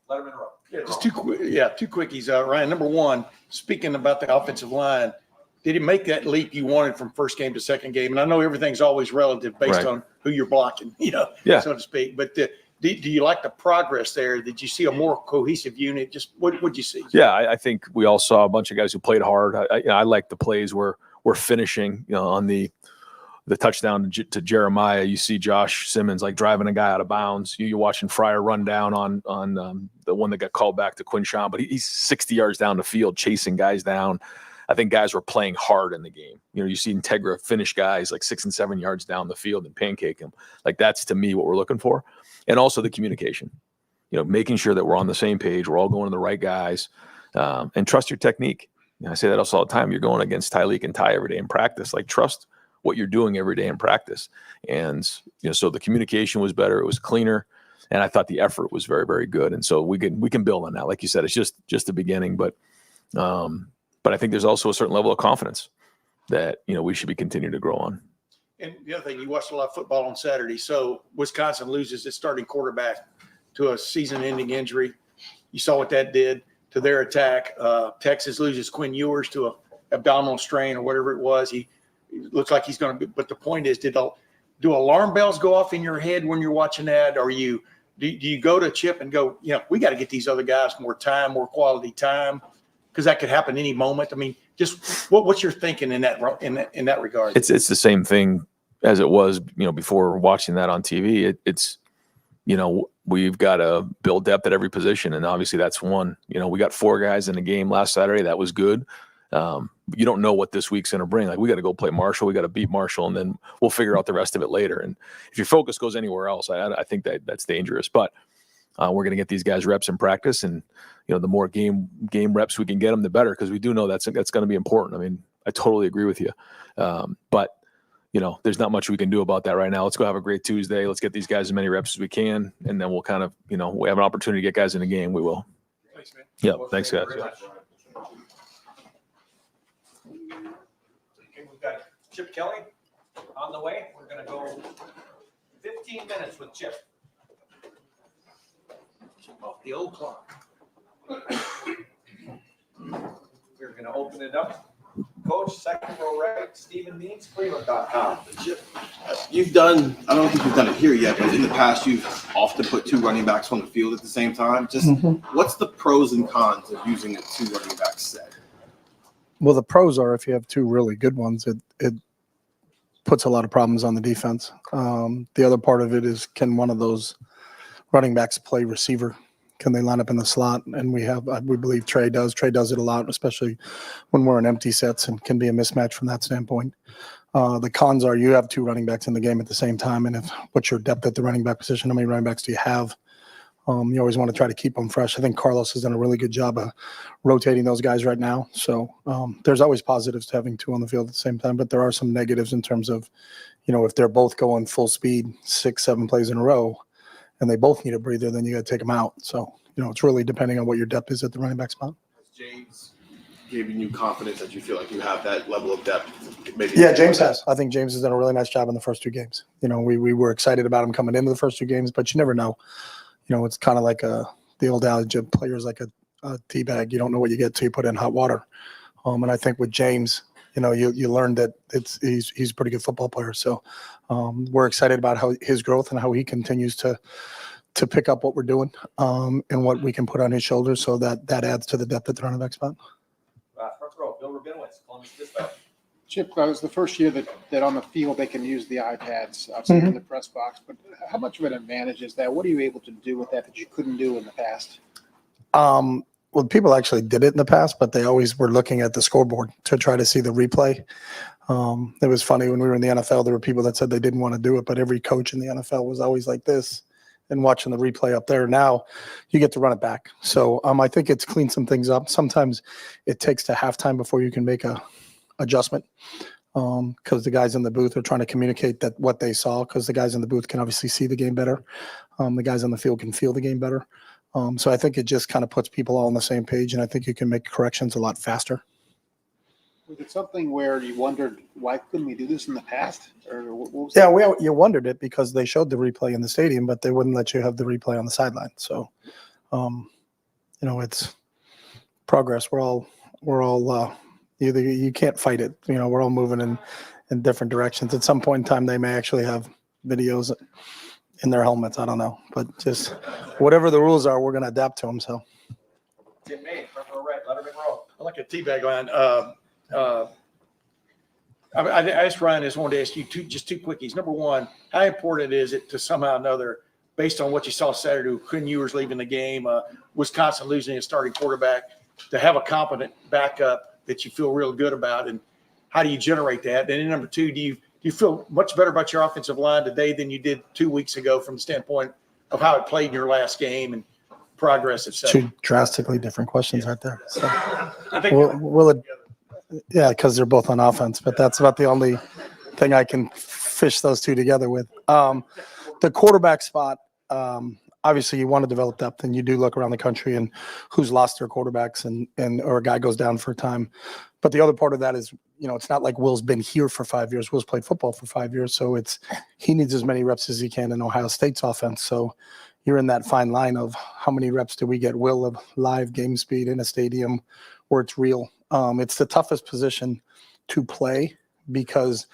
[SPEAKER 4] Let him interrupt.
[SPEAKER 8] Yeah, just two quickies, Ryan. Number one, speaking about the offensive line, did he make that leap you wanted from first game to second game? And I know everything's always relative based on who you're blocking, so to speak. But do you like the progress there? Did you see a more cohesive unit? Just what'd you see?
[SPEAKER 7] Yeah, I think we all saw a bunch of guys who played hard. I like the plays where we're finishing, on the touchdown to Jeremiah. You see Josh Simmons like driving a guy out of bounds. You're watching Fryer run down on the one that got called back to Quinshawn, but he's 60 yards down the field chasing guys down. I think guys were playing hard in the game. You see Integra finish guys like 6 and 7 yards down the field and pancake them. Like, that's to me what we're looking for. And also the communication, making sure that we're on the same page. We're all going to the right guys, and trust your technique. I say that also all the time. You're going against Tyleek and Ty every day in practice. Like, trust what you're doing every day in practice. And, so the communication was better. It was cleaner. And I thought the effort was very, very good. And so we can build on that. Like you said, it's just the beginning, but I think there's also a certain level of confidence that, we should be continuing to grow on.
[SPEAKER 8] And the other thing, you watched a lot of football on Saturday. So Wisconsin loses its starting quarterback to a season-ending injury. You saw what that did to their attack. Texas loses Quinn Ewers to an abdominal strain or whatever it was. He looks like he's going to be. But the point is, do alarm bells go off in your head when you're watching that? Or do you go to Chip and go, we got to get these other guys more time, more quality time, because that could happen any moment. I mean, just what's your thinking in that regard?
[SPEAKER 7] It's the same thing as it was, before watching that on TV. It's we've got to build depth at every position, and obviously that's one. We got 4 guys in the game last Saturday. That was good. You don't know what this week's going to bring. Like, we got to go play Marshall. We got to beat Marshall, and then we'll figure out the rest of it later. And if your focus goes anywhere else, I think that's dangerous. But we're going to get these guys reps in practice, and the more game reps we can get them, the better, because we do know that's going to be important. I mean, I totally agree with you. But there's not much we can do about that right now. Let's go have a great Tuesday. Let's get these guys as many reps as we can, and then we'll kind of we have an opportunity to get guys in the game. We will.
[SPEAKER 8] Thanks, man.
[SPEAKER 7] Yeah, thanks, guys.
[SPEAKER 4] We've got Chip Kelly on the way. We're going to go 15 minutes with Chip.
[SPEAKER 8] Off the old clock.
[SPEAKER 4] We're going to open it up. Coach, second row right, Stephen Means, Cleveland.com.
[SPEAKER 18] You've done, I don't think you've done it here yet, but in the past, you've often put 2 running backs on the field at the same time. Just what's the pros and cons of using a 2 running back set?
[SPEAKER 9] Well, the pros are, if you have 2 really good ones, it puts a lot of problems on the defense. The other part of it is, can one of those running backs play receiver? Can they line up in the slot? And we believe Trey does. Trey does it a lot, especially when we're in empty sets, and can be a mismatch from that standpoint. The cons are, you have 2 running backs in the game at the same time, and what's your depth at the running back position? How many running backs do you have? You always want to try to keep them fresh. I think Carlos has done a really good job of rotating those guys right now. So there's always positives to having 2 on the field at the same time, but there are some negatives in terms of, if they're both going full speed 6, 7 plays in a row, and they both need a breather, then you got to take them out. So, it's really depending on what your depth is at the running back spot.
[SPEAKER 18] James giving you confidence that you feel like you have that level of depth?
[SPEAKER 9] Yeah, James has. I think James has done a really nice job in the first 2 games. We were excited about him coming into the first 2 games, but you never know. It's kind of like the old adage of players like a tea bag. You don't know what you get till you put it in hot water. And I think with James, you learned that he's a pretty good football player. So we're excited about how his growth and how he continues to pick up what we're doing and what we can put on his shoulders. So that adds to the depth at the running back spot.
[SPEAKER 4] Front row, Bill Rabinowitz, Columbus Dispatch.
[SPEAKER 6] Chip, it was the first year that on the field they can use the iPads outside in the press box. But how much of an advantage is that? What are you able to do with that you couldn't do in the past?
[SPEAKER 9] Well, people actually did it in the past, but they always were looking at the scoreboard to try to see the replay. It was funny when we were in the NFL, there were people that said they didn't want to do it, but every coach in the NFL was always like this and watching the replay up there. Now you get to run it back. So I think it's cleaned some things up. Sometimes it takes to halftime before you can make a adjustment because the guys in the booth are trying to communicate that what they saw, because the guys in the booth can obviously see the game better. The guys on the field can feel the game better. So I think it just kind of puts people all on the same page, and I think you can make corrections a lot faster.
[SPEAKER 6] Was it something where you wondered, why couldn't we do this in the past? Or what was
[SPEAKER 9] Yeah, you wondered it because they showed the replay in the stadium, but they wouldn't let you have the replay on the sideline. So, it's progress. We're all either you can't fight it. We're all moving in different directions. At some point in time, they may actually have videos in their helmets. I don't know, but just whatever the rules are, we're going to adapt to them. So.
[SPEAKER 4] Tim May, purple red, Letterman roll.
[SPEAKER 8] I like a teabag line. I asked Ryan, I just wanted to ask you two quickies. Number one, how important is it to somehow or another, based on what you saw Saturday, Quinn Ewers leaving the game, Wisconsin losing a starting quarterback, to have a competent backup that you feel real good about, and how do you generate that? And then number two, do you feel much better about your offensive line today than you did 2 weeks ago from the standpoint of how it played in your last game and progress, et cetera?
[SPEAKER 9] Two drastically different questions right there. So,
[SPEAKER 8] I think
[SPEAKER 9] will it? Yeah, because they're both on offense, but that's about the only thing I can fish those two together with. The quarterback spot, obviously you want to develop depth, and you do look around the country and who's lost their quarterbacks and or a guy goes down for a time. But the other part of that is, it's not like Will's been here for 5 years. Will's played football for 5 years, so he needs as many reps as he can in Ohio State's offense. So you're in that fine line of how many reps do we get Will of live game speed in a stadium where it's real. It's the toughest position to play because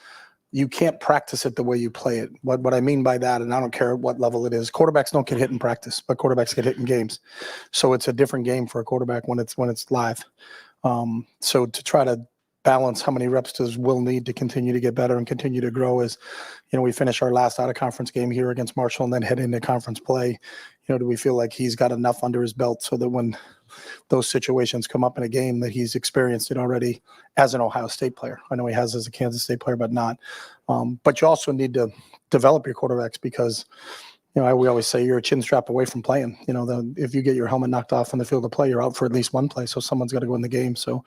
[SPEAKER 9] you can't practice it the way you play it. What I mean by that, and I don't care at what level it is, quarterbacks don't get hit in practice, but quarterbacks get hit in games. So it's a different game for a quarterback when it's live. So to try to balance how many reps does Will need to continue to get better and continue to grow is, we finish our last out of conference game here against Marshall and then head into conference play. Do we feel like he's got enough under his belt so that when those situations come up in a game that he's experienced it already as an Ohio State player? I know he has as a Kansas State player, but not. But you also need to develop your quarterbacks because, we always say you're a chin strap away from playing. If you get your helmet knocked off on the field of play, you're out for at least one play. So someone's got to go in the game. So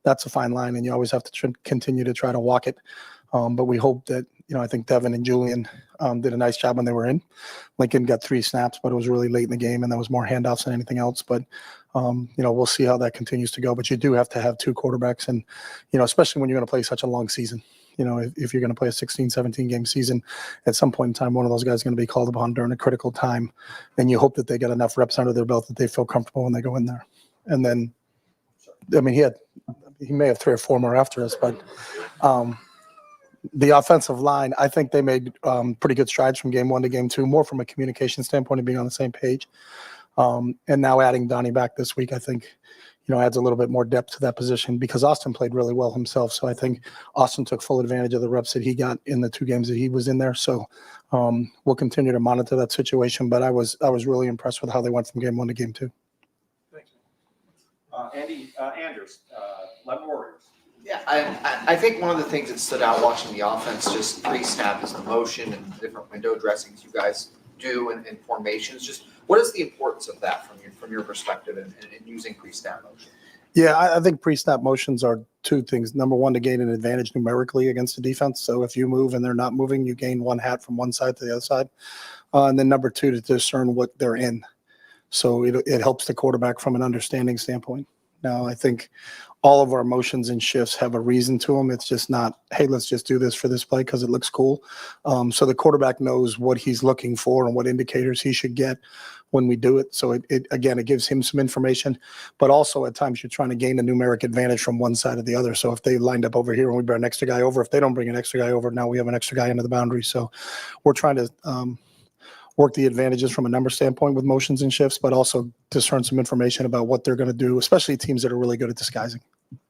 [SPEAKER 9] that's a fine line, and you always have to continue to try to walk it. But we hope that, I think Devin and Julian did a nice job when they were in. Lincoln got 3 snaps, but it was really late in the game, and there was more handoffs than anything else. But, we'll see how that continues to go. But you do have to have 2 quarterbacks, and, especially when you're going to play such a long season. If you're going to play a 16, 17-game season, at some point in time, one of those guys is going to be called upon during a critical time, and you hope that they get enough reps under their belt that they feel comfortable when they go in there. And then, he may have 3 or 4 more after us, but the offensive line, I think they made pretty good strides from game 1 to game 2, more from a communication standpoint and being on the same page. And now adding Donnie back this week, I think, adds a little bit more depth to that position because Austin played really well himself. So I think Austin took full advantage of the reps that he got in the 2 games that he was in there. So we'll continue to monitor that situation. But I was really impressed with how they went from game 1 to game 2.
[SPEAKER 4] Thanks. Andy Andrews, 11 Warriors.
[SPEAKER 21] Yeah, I think one of the things that stood out watching the offense just pre-snap is the motion and the different window dressings you guys do and formations. Just what is the importance of that from your perspective in using pre-snap motion?
[SPEAKER 9] Yeah, I think pre-snap motions are 2 things. Number one, to gain an advantage numerically against the defense. So if you move and they're not moving, you gain 1 hat from one side to the other side. And then number 2, to discern what they're in. So it helps the quarterback from an understanding standpoint. Now, I think all of our motions and shifts have a reason to them. It's just not, hey, let's just do this for this play because it looks cool. So the quarterback knows what he's looking for and what indicators he should get when we do it. So it gives him some information, but also at times you're trying to gain a numeric advantage from one side or the other. So if they lined up over here and we bring an extra guy over, if they don't bring an extra guy over, now we have an extra guy into the boundary. So we're trying to work the advantages from a number standpoint with motions and shifts, but also discern some information about what they're going to do, especially teams that are really good at disguising.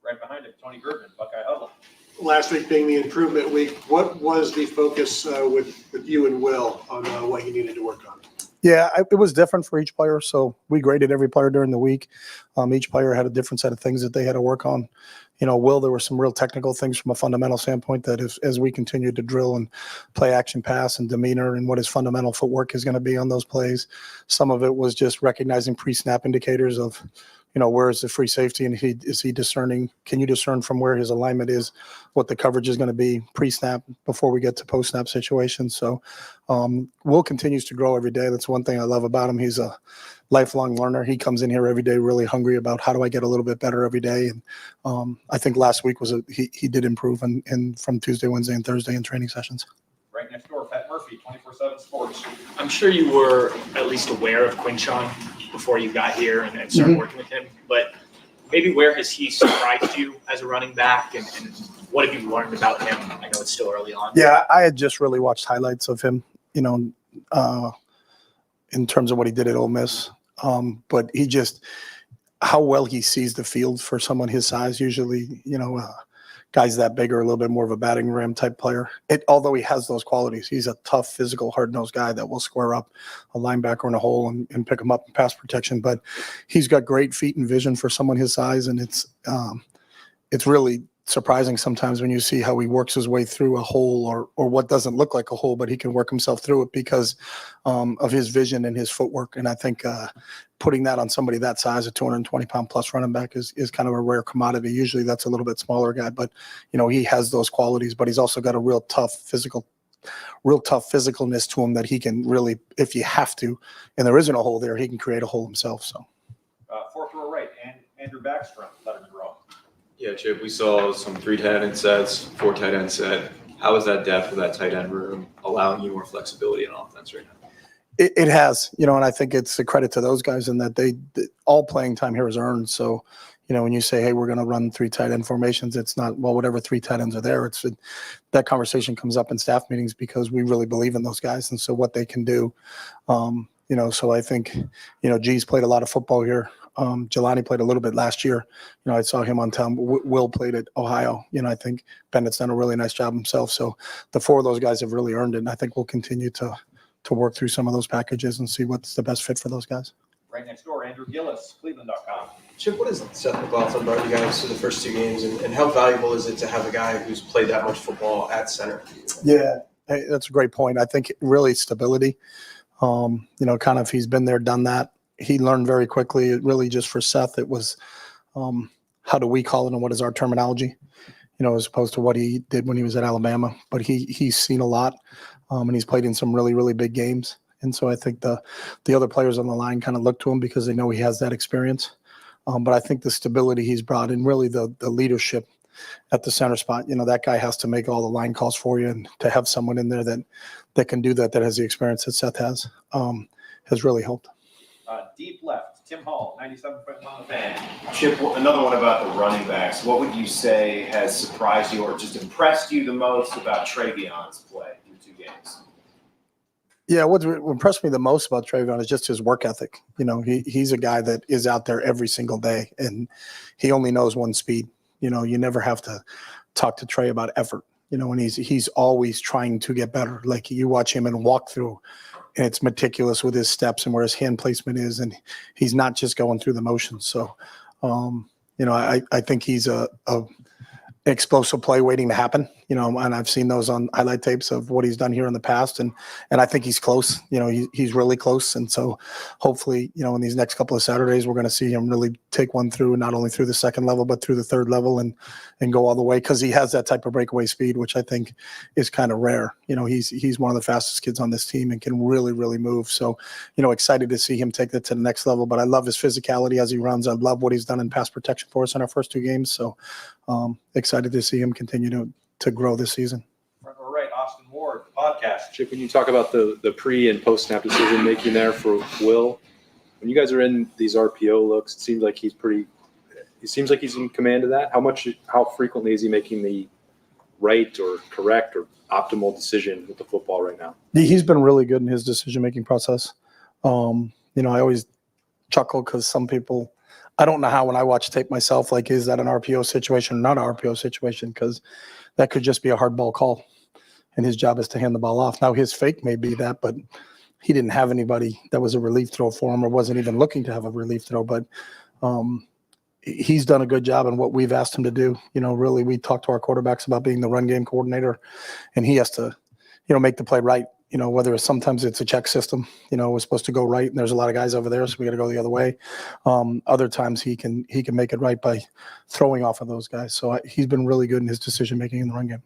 [SPEAKER 4] Right behind him, Tony Gribman, Buckeye Huddle.
[SPEAKER 1] Last week being the improvement week, what was the focus with you and Will on what you needed to work on?
[SPEAKER 9] Yeah, it was different for each player. So we graded every player during the week. Each player had a different set of things that they had to work on. Will, there were some real technical things from a fundamental standpoint that as we continue to drill and play action pass and demeanor and what his fundamental footwork is going to be on those plays. Some of it was just recognizing pre-snap indicators of, where is the free safety and is he discerning? Can you discern from where his alignment is, what the coverage is going to be pre-snap before we get to post-snap situations? So Will continues to grow every day. That's one thing I love about him. He's a lifelong learner. He comes in here every day really hungry about how do I get a little bit better every day. And I think last week he did improve and from Tuesday, Wednesday, and Thursday in training sessions.
[SPEAKER 4] Right next door, Pat Murphy, 24/7 Sports.
[SPEAKER 16] I'm sure you were at least aware of Quinchon before you got here and started working with him, but maybe where has he surprised you as a running back, and what have you learned about him? I know it's still early on.
[SPEAKER 9] Yeah, I had just really watched highlights of him, in terms of what he did at Ole Miss. But he just, how well he sees the field for someone his size. Usually, guys that big are a little bit more of a batting ram type player. Although he has those qualities, he's a tough, physical, hard-nosed guy that will square up a linebacker in a hole and pick him up in pass protection. But he's got great feet and vision for someone his size, and it's really surprising sometimes when you see how he works his way through a hole or what doesn't look like a hole, but he can work himself through it because of his vision and his footwork. And I think putting that on somebody that size, a 220-pound plus running back, is kind of a rare commodity. Usually that's a little bit smaller guy, but he has those qualities, but he's also got a real tough physicalness to him that he can really, if you have to, and there isn't a hole there, he can create a hole himself. So
[SPEAKER 4] Fourth row right, and Andrew Backstrom, Letterman Row.
[SPEAKER 20] Yeah, Chip, we saw some 3 tight end sets, 4 tight end set. How is that depth of that tight end room allowing you more flexibility on offense right now?
[SPEAKER 9] It has, and I think it's a credit to those guys in that they all playing time here is earned. So, when you say, hey, we're going to run 3 tight end formations, it's not, well, whatever 3 tight ends are there. That conversation comes up in staff meetings because we really believe in those guys. And so what they can do, so I think, G's played a lot of football here. Jelani played a little bit last year. I saw him on town. Will played at Ohio. I think Bennett's done a really nice job himself. So the 4 of those guys have really earned it. And I think we'll continue to work through some of those packages and see what's the best fit for those guys.
[SPEAKER 4] Right next door, Andrew Gillis, Cleveland.com.
[SPEAKER 22] Chip, what has Seth McLaughlin brought you guys to the first 2 games, and how valuable is it to have a guy who's played that much football at center?
[SPEAKER 9] Yeah, that's a great point. I think really stability. Kind of he's been there, done that. He learned very quickly. It really just for Seth, it was how do we call it and what is our terminology, as opposed to what he did when he was at Alabama. But he's seen a lot, and he's played in some really, really big games. And so I think the other players on the line kind of look to him because they know he has that experience. But I think the stability he's brought and really the leadership at the center spot, that guy has to make all the line calls for you, and to have someone in there that can do that has the experience that Seth has really helped.
[SPEAKER 4] Deep left, Tim Hall, 97.1 The Fan.
[SPEAKER 19] Chip, another one about the running backs. What would you say has surprised you or just impressed you the most about Trayvion's play through 2 games?
[SPEAKER 9] Yeah, what impressed me the most about Trayvion is just his work ethic. He's a guy that is out there every single day, and he only knows one speed. You never have to talk to Trey about effort. And he's always trying to get better. Like you watch him in walk through, and it's meticulous with his steps and where his hand placement is, and he's not just going through the motions. So, I think he's a explosive play waiting to happen, and I've seen those on highlight tapes of what he's done here in the past. And I think he's close, he's really close. And so hopefully, in these next couple of Saturdays, we're going to see him really take one through, not only through the 2nd level, but through the 3rd level and go all the way. Cause he has that type of breakaway speed, which I think is kind of rare. He's one of the fastest kids on this team and can really, really move. So, excited to see him take that to the next level, but I love his physicality as he runs. I love what he's done in pass protection for us in our first 2 games. So, excited to see him continue to grow this season.
[SPEAKER 4] Front row right, Austin Ward, podcast.
[SPEAKER 3] Chip, when you talk about the pre and post snap decision making there for Will, when you guys are in these RPO looks, it seems like he's in command of that. How frequently is he making the right or correct or optimal decision with the football right now?
[SPEAKER 9] He's been really good in his decision making process. I always chuckle because some people, I don't know how when I watch tape myself, like, is that an RPO situation or not an RPO situation? Because that could just be a hard ball call, and his job is to hand the ball off. Now, his fake may be that, but he didn't have anybody that was a relief throw for him or wasn't even looking to have a relief throw. But he's done a good job in what we've asked him to do. Really, we talk to our quarterbacks about being the run game coordinator, and he has to, make the play right. Whether sometimes it's a check system, we're supposed to go right, and there's a lot of guys over there, so we got to go the other way. Other times he can make it right by throwing off of those guys. So he's been really good in his decision making in the run game.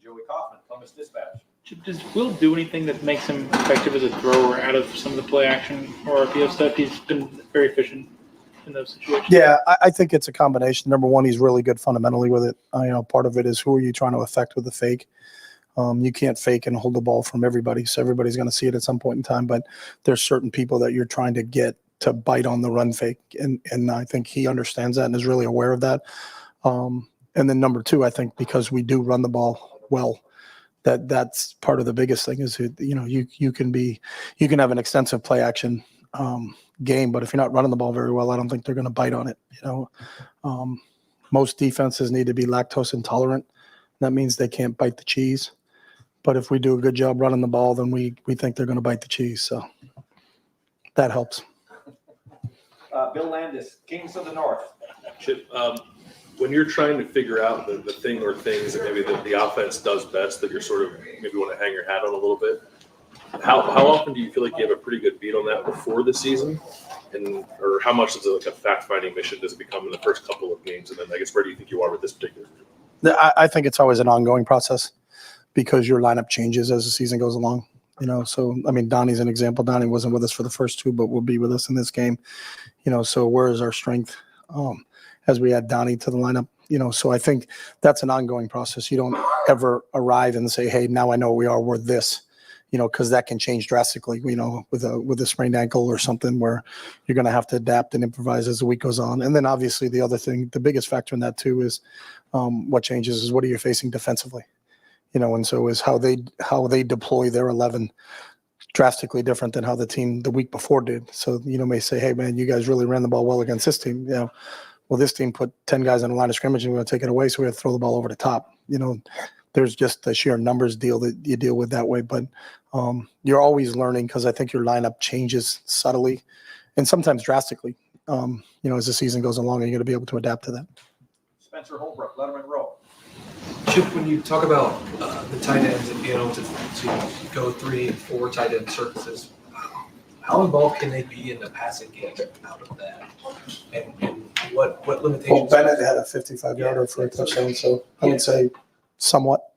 [SPEAKER 4] Joey Kaufman, Columbus Dispatch.
[SPEAKER 17] Does Will do anything that makes him effective as a thrower out of some of the play action or RPO stuff? He's been very efficient in those situations.
[SPEAKER 9] Yeah, I think it's a combination. Number one, he's really good fundamentally with it. Part of it is who are you trying to affect with the fake? You can't fake and hold the ball from everybody, so everybody's going to see it at some point in time. But there's certain people that you're trying to get to bite on the run fake, and I think he understands that and is really aware of that. And then number two, I think because we do run the ball well, that's part of the biggest thing is you can have an extensive play action game, but if you're not running the ball very well, I don't think they're going to bite on it. Most defenses need to be lactose intolerant. That means they can't bite the cheese. But if we do a good job running the ball, then we think they're going to bite the cheese. So that helps.
[SPEAKER 4] Bill Landis, Kings of the North.
[SPEAKER 1] Chip, when you're trying to figure out the thing or things that maybe the offense does best that you're sort of maybe want to hang your hat on a little bit, how often do you feel like you have a pretty good beat on that before the season? Or how much is it like a fact-finding mission does it become in the first couple of games? And then I guess where do you think you are with this particular group?
[SPEAKER 9] I think it's always an ongoing process because your lineup changes as the season goes along. So I mean, Donnie's an example. Donnie wasn't with us for the first two, but will be with us in this game. So where is our strength as we add Donnie to the lineup? So I think that's an ongoing process. You don't ever arrive and say, hey, now I know we're this, because that can change drastically, with a sprained ankle or something where you're going to have to adapt and improvise as the week goes on. And then obviously the other thing, the biggest factor in that too is what changes is what are you facing defensively? And so is how they deploy their 11 drastically different than how the team the week before did. So, may say, hey, man, you guys really ran the ball well against this team. Well, this team put 10 guys on the line of scrimmage and we're going to take it away, so we have to throw the ball over the top. There's just a sheer numbers deal that you deal with that way. But you're always learning because I think your lineup changes subtly and sometimes drastically, as the season goes along, and you're going to be able to adapt to that.
[SPEAKER 4] Spencer Holbrook, Letterman Row.
[SPEAKER 22] Chip, when you talk about the tight ends and being able to go 3 and 4 tight end surfaces, how involved can they be in the passing game out of that? And what limitations?
[SPEAKER 9] Well, Bennett had a 55-yarder for a touchdown, so I would say somewhat.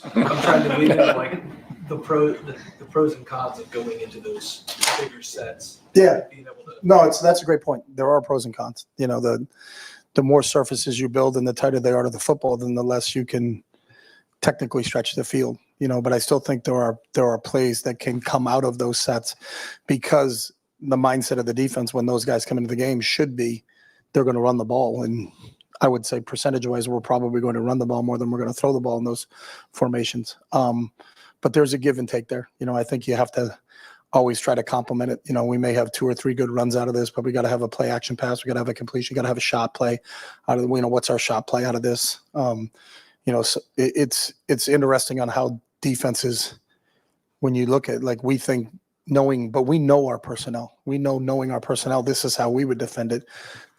[SPEAKER 22] I'm trying to lead into like the pros and cons of going into those bigger sets.
[SPEAKER 9] Yeah.
[SPEAKER 22] Being able to,
[SPEAKER 9] No, that's a great point. There are pros and cons. The more surfaces you build and the tighter they are to the football, then the less you can technically stretch the field. But I still think there are plays that can come out of those sets because the mindset of the defense when those guys come into the game should be they're going to run the ball. And I would say percentage-wise, we're probably going to run the ball more than we're going to throw the ball in those formations. But there's a give and take there. I think you have to always try to complement it. We may have 2 or 3 good runs out of this, but we got to have a play action pass. We got to have a completion. We got to have a shot play out of what's our shot play out of this? So it's interesting on how defenses, when you look at we think but we know our personnel. We know knowing our personnel, this is how we would defend it.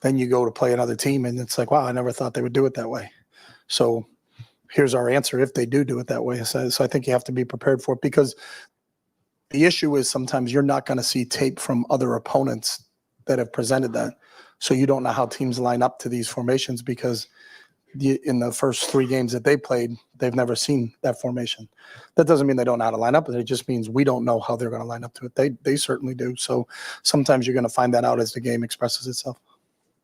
[SPEAKER 9] Then you go to play another team and it's like, wow, I never thought they would do it that way. So here's our answer if they do it that way. So I think you have to be prepared for it because the issue is sometimes you're not going to see tape from other opponents that have presented that. So you don't know how teams line up to these formations because in the first 3 games that they played, they've never seen that formation. That doesn't mean they don't know how to line up. It just means we don't know how they're going to line up to it. They certainly do. So sometimes you're going to find that out as the game expresses itself.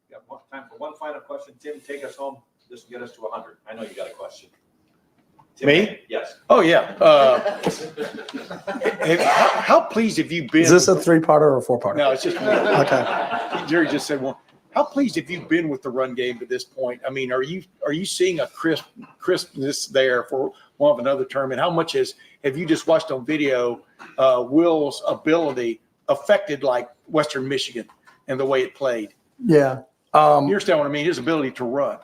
[SPEAKER 4] We got time for one final question. Tim, take us home. This will get us to 100. I know you got a question. Tim,
[SPEAKER 8] Me?
[SPEAKER 4] Yes.
[SPEAKER 8] Oh, yeah. How pleased have you been?
[SPEAKER 9] Is this a 3-parter or a 4-parter?
[SPEAKER 8] No, it's just one.
[SPEAKER 9] Okay.
[SPEAKER 8] Jerry just said one. How pleased have you been with the run game to this point? I mean, are you seeing a crispness there, for want of another term? And how much have you just watched on video Will's ability affected like Western Michigan and the way it played?
[SPEAKER 9] Yeah.
[SPEAKER 8] You understand what I mean? His ability to run.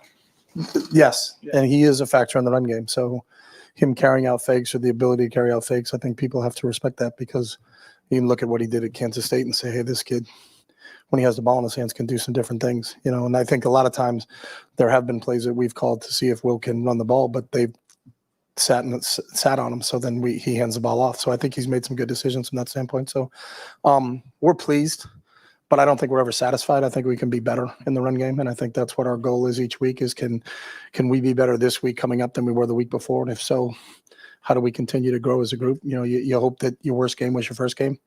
[SPEAKER 9] Yes, and he is a factor in the run game. So him carrying out fakes or the ability to carry out fakes, I think people have to respect that, because you can look at what he did at Kansas State and say, hey, this kid, when he has the ball in his hands, can do some different things, and I think a lot of times there have been plays that we've called to see if Will can run the ball, but they've sat on him. So then he hands the ball off. So I think he's made some good decisions from that standpoint. So we're pleased, but I don't think we're ever satisfied. I think we can be better in the run game. And I think that's what our goal is each week is can we be better this week coming up than we were the week before? And if so, how do we continue to grow as a group? You hope that your worst game was your first game,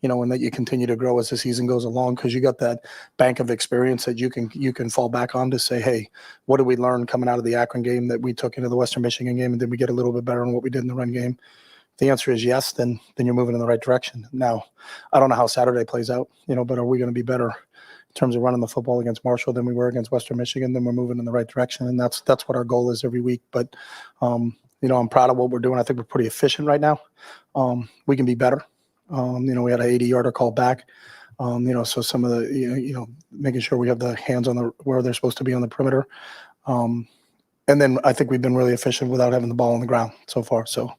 [SPEAKER 9] and that you continue to grow as the season goes along, because you got that bank of experience that you can fall back on to say, hey, what did we learn coming out of the Akron game that we took into the Western Michigan game, and did we get a little bit better on what we did in the run game? If the answer is yes, then you're moving in the right direction. Now, I don't know how Saturday plays out, but are we going to be better in terms of running the football against Marshall than we were against Western Michigan? Then we're moving in the right direction, and that's what our goal is every week. But I'm proud of what we're doing. I think we're pretty efficient right now. We can be better. We had an 80-yarder call back. So some of the, making sure we have the hands on where they're supposed to be on the perimeter. And then I think we've been really efficient without having the ball on the ground so far. So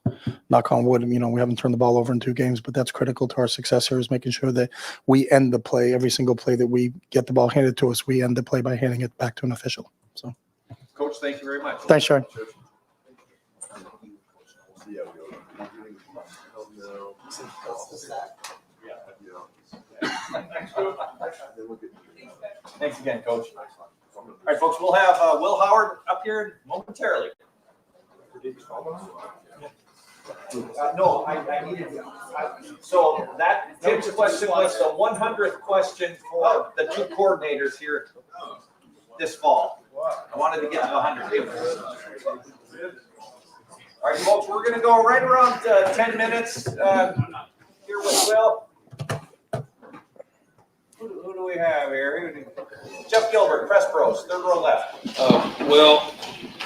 [SPEAKER 9] knock on wood, we haven't turned the ball over in 2 games, but that's critical to our success here, is making sure that we end the play, every single play that we get the ball handed to us, we end the play by handing it back to an official. So,
[SPEAKER 4] Coach, thank you very much.
[SPEAKER 9] Thanks, Sharon.
[SPEAKER 4] Thanks again, Coach. All right, folks, we'll have Will Howard up here momentarily. No, I needed. So that Tim's question was the 100th question for the 2 coordinators here this fall. I wanted to get to 100. All right, folks, we're going to go right around 10 minutes here with Will. Who do we have here? Jeff Gilbert, Press Pros, 3rd row left.
[SPEAKER 10] Well,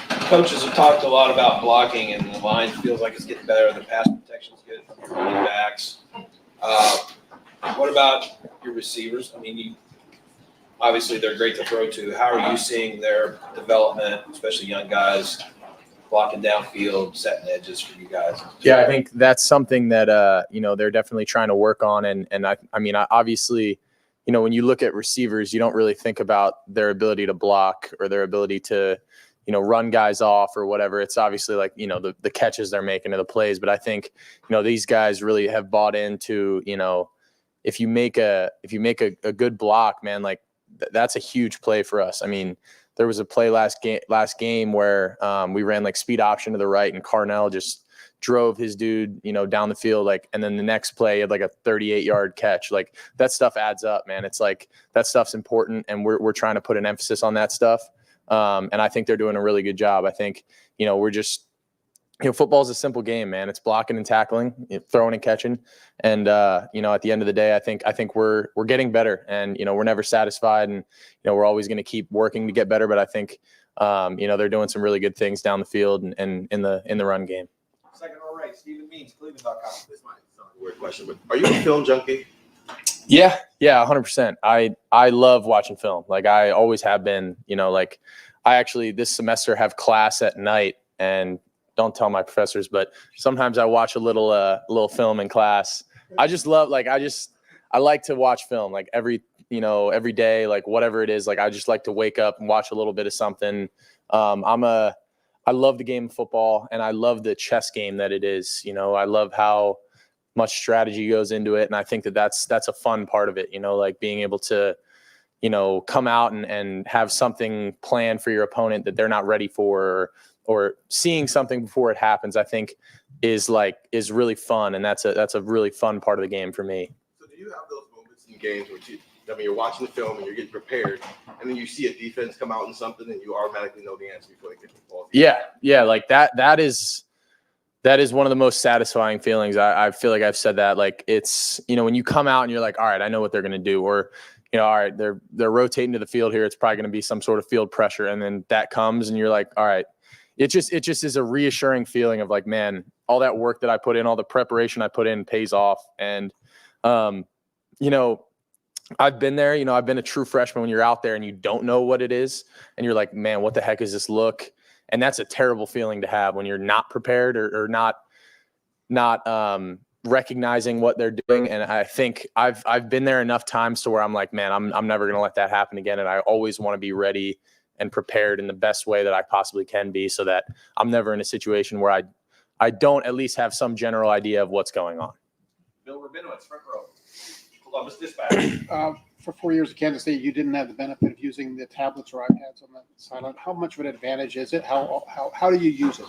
[SPEAKER 10] coaches have talked a lot about blocking, and the line feels like it's getting better. The pass protection's good for running backs. What about your receivers? I mean, obviously they're great to throw to. How are you seeing their development, especially young guys, blocking downfield, setting edges for you guys?
[SPEAKER 11] Yeah, I think that's something that they're definitely trying to work on, and I mean, obviously, when you look at receivers, you don't really think about their ability to block or their ability to, run guys off or whatever. It's obviously like, the catches they're making or the plays. But I think, these guys really have bought into, if you make a good block, man, like that's a huge play for us. I mean, there was a play last game where we ran like speed option to the right, and Carnell just drove his dude, down the field, and then the next play he had like a 38-yard catch. Like that stuff adds up, man. It's like that stuff's important, and we're trying to put an emphasis on that stuff. And I think they're doing a really good job. I think, we're just, football is a simple game, man. It's blocking and tackling, throwing and catching. And, at the end of the day, I think we're getting better, and, we're never satisfied, and, we're always going to keep working to get better. But I think, they're doing some really good things down the field and in the run game.
[SPEAKER 4] Second row right, Stephen Means, Cleveland.com.
[SPEAKER 18] This might sound like a weird question, but are you a film junkie?
[SPEAKER 11] Yeah, 100%. I love watching film. Like I always have been, I actually this semester have class at night, and don't tell my professors, but sometimes I watch a little film in class. I just love, I like to watch film like every day, like whatever it is. Like I just like to wake up and watch a little bit of something. I love the game of football, and I love the chess game that it is. I love how much strategy goes into it, and I think that's a fun part of it. Like being able to, come out and have something planned for your opponent that they're not ready for, or seeing something before it happens. I think is really fun, and that's a really fun part of the game for me.
[SPEAKER 18] So do you have those moments in games where you're watching the film and you're getting prepared, and then you see a defense come out in something and you automatically know the answer before they get the ball?
[SPEAKER 11] Yeah, like that is one of the most satisfying feelings. I feel like I've said that. Like it's, when you come out and you're like, all right, I know what they're going to do, or, all right, they're rotating to the field here. It's probably going to be some sort of field pressure. And then that comes and you're like, all right, it just is a reassuring feeling of like, man, all that work that I put in, all the preparation I put in pays off. And, I've been there, I've been a true freshman when you're out there and you don't know what it is. And you're like, man, what the heck is this look? And that's a terrible feeling to have when you're not prepared or not recognizing what they're doing. And I think I've been there enough times to where I'm like, man, I'm never going to let that happen again. And I always want to be ready and prepared in the best way that I possibly can be, so that I'm never in a situation where I don't at least have some general idea of what's going on.
[SPEAKER 4] Bill Rabinowitz, front row, Columbus Dispatch.
[SPEAKER 6] For 4 years at Kansas State, you didn't have the benefit of using the tablets or iPads on the sideline. How much of an advantage is it? How do you use it?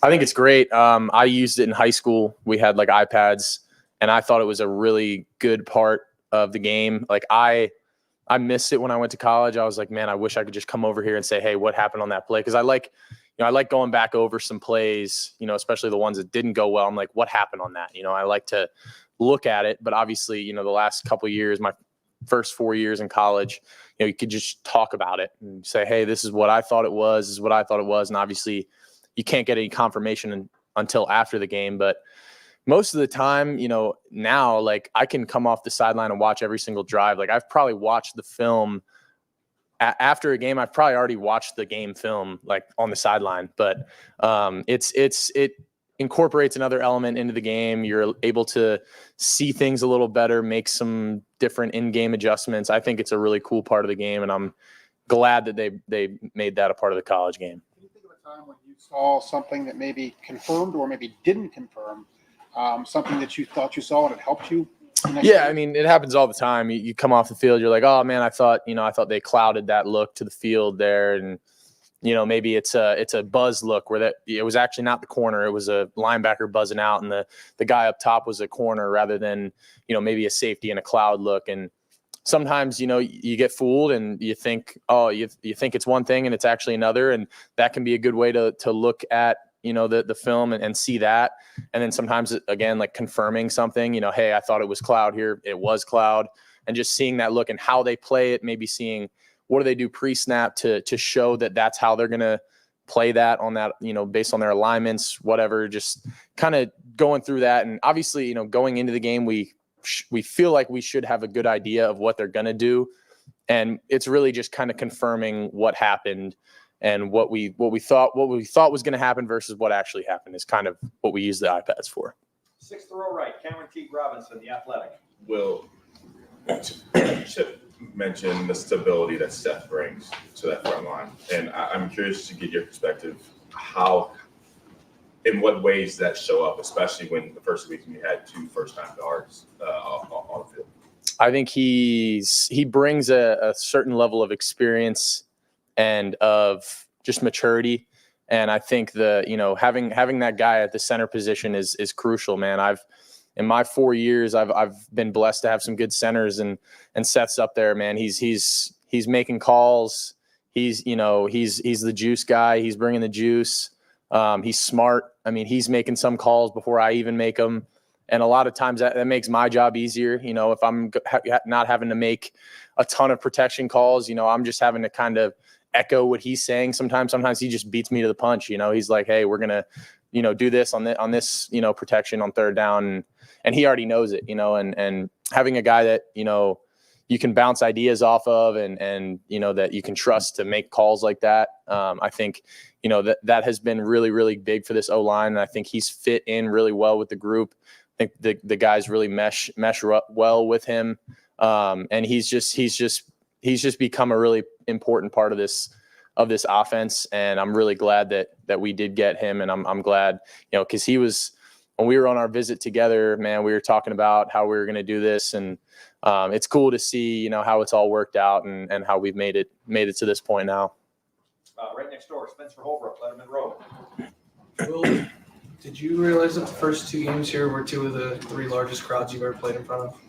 [SPEAKER 11] I think it's great. I used it in high school. We had like iPads, and I thought it was a really good part of the game. Like I missed it when I went to college. I was like, man, I wish I could just come over here and say, hey, what happened on that play? Because I like going back over some plays, especially the ones that didn't go well. I'm like, what happened on that? I like to look at it. But obviously, the last couple of years, my first 4 years in college, you could just talk about it and say, hey, this is what I thought it was. This is what I thought it was. And obviously, you can't get any confirmation until after the game. But most of the time, now, like, I can come off the sideline and watch every single drive. Like, I've probably watched the film after a game. I've probably already watched the game film, like, on the sideline. But it incorporates another element into the game. You're able to see things a little better, make some different in-game adjustments. I think it's a really cool part of the game, and I'm glad that they made that a part of the college game.
[SPEAKER 6] Can you think of a time when you saw something that maybe confirmed or maybe didn't confirm something that you thought you saw and it helped you?
[SPEAKER 11] Yeah, I mean, it happens all the time. You come off the field, you're like, oh man, I thought they clouded that look to the field there, and maybe it's a buzz look where it was actually not the corner, it was a linebacker buzzing out, and the guy up top was a corner rather than maybe a safety and a cloud look. And sometimes you get fooled and you think, oh, you think it's one thing and it's actually another, and that can be a good way to look at the film and see that. And then sometimes, again, like confirming something, hey, I thought it was cloud here, it was cloud, and just seeing that look and how they play it, maybe seeing what do they do pre-snap to show that that's how they're going to play that on that, based on their alignments, whatever, just kind of going through that. And obviously, going into the game, we feel like we should have a good idea of what they're going to do. And it's really just kind of confirming what happened and what we thought was going to happen versus what actually happened is kind of what we use the iPads for.
[SPEAKER 4] Sixth row right, Cameron Teague Robinson, The Athletic.
[SPEAKER 12] Will mention the stability that Seth brings to that front line. And I'm curious to get your perspective, in what ways that show up, especially when the first week we had 2 first-time guards on the field. I think
[SPEAKER 11] he brings a certain level of experience and of just maturity. And I think having that guy at the center position is crucial, man. In my 4 years, I've been blessed to have some good centers, and Seth's up there, man. He's making calls. He's the juice guy. He's bringing the juice. He's smart. I mean, he's making some calls before I even make them. And a lot of times that makes my job easier. If I'm not having to make a ton of protection calls, I'm just having to kind of echo what he's saying. Sometimes he just beats me to the punch. He's like, hey, we're going to, do this on this, protection on third down. And he already knows it, and having a guy that, you can bounce ideas off of and that you can trust to make calls like that. I think, that has been really, really big for this O-line. And I think he's fit in really well with the group. I think the guys really mesh well with him. And he's just become a really important part of this offense. And I'm really glad that we did get him. And I'm glad, cause when we were on our visit together, man, we were talking about how we were going to do this. And it's cool to see, how it's all worked out and how we've made it to this point now.
[SPEAKER 4] Right next door, Spencer Holbrook, Letterman Road.
[SPEAKER 22] Will, did you realize that the first 2 games here were 2 of the 3 largest crowds you've ever played in front of?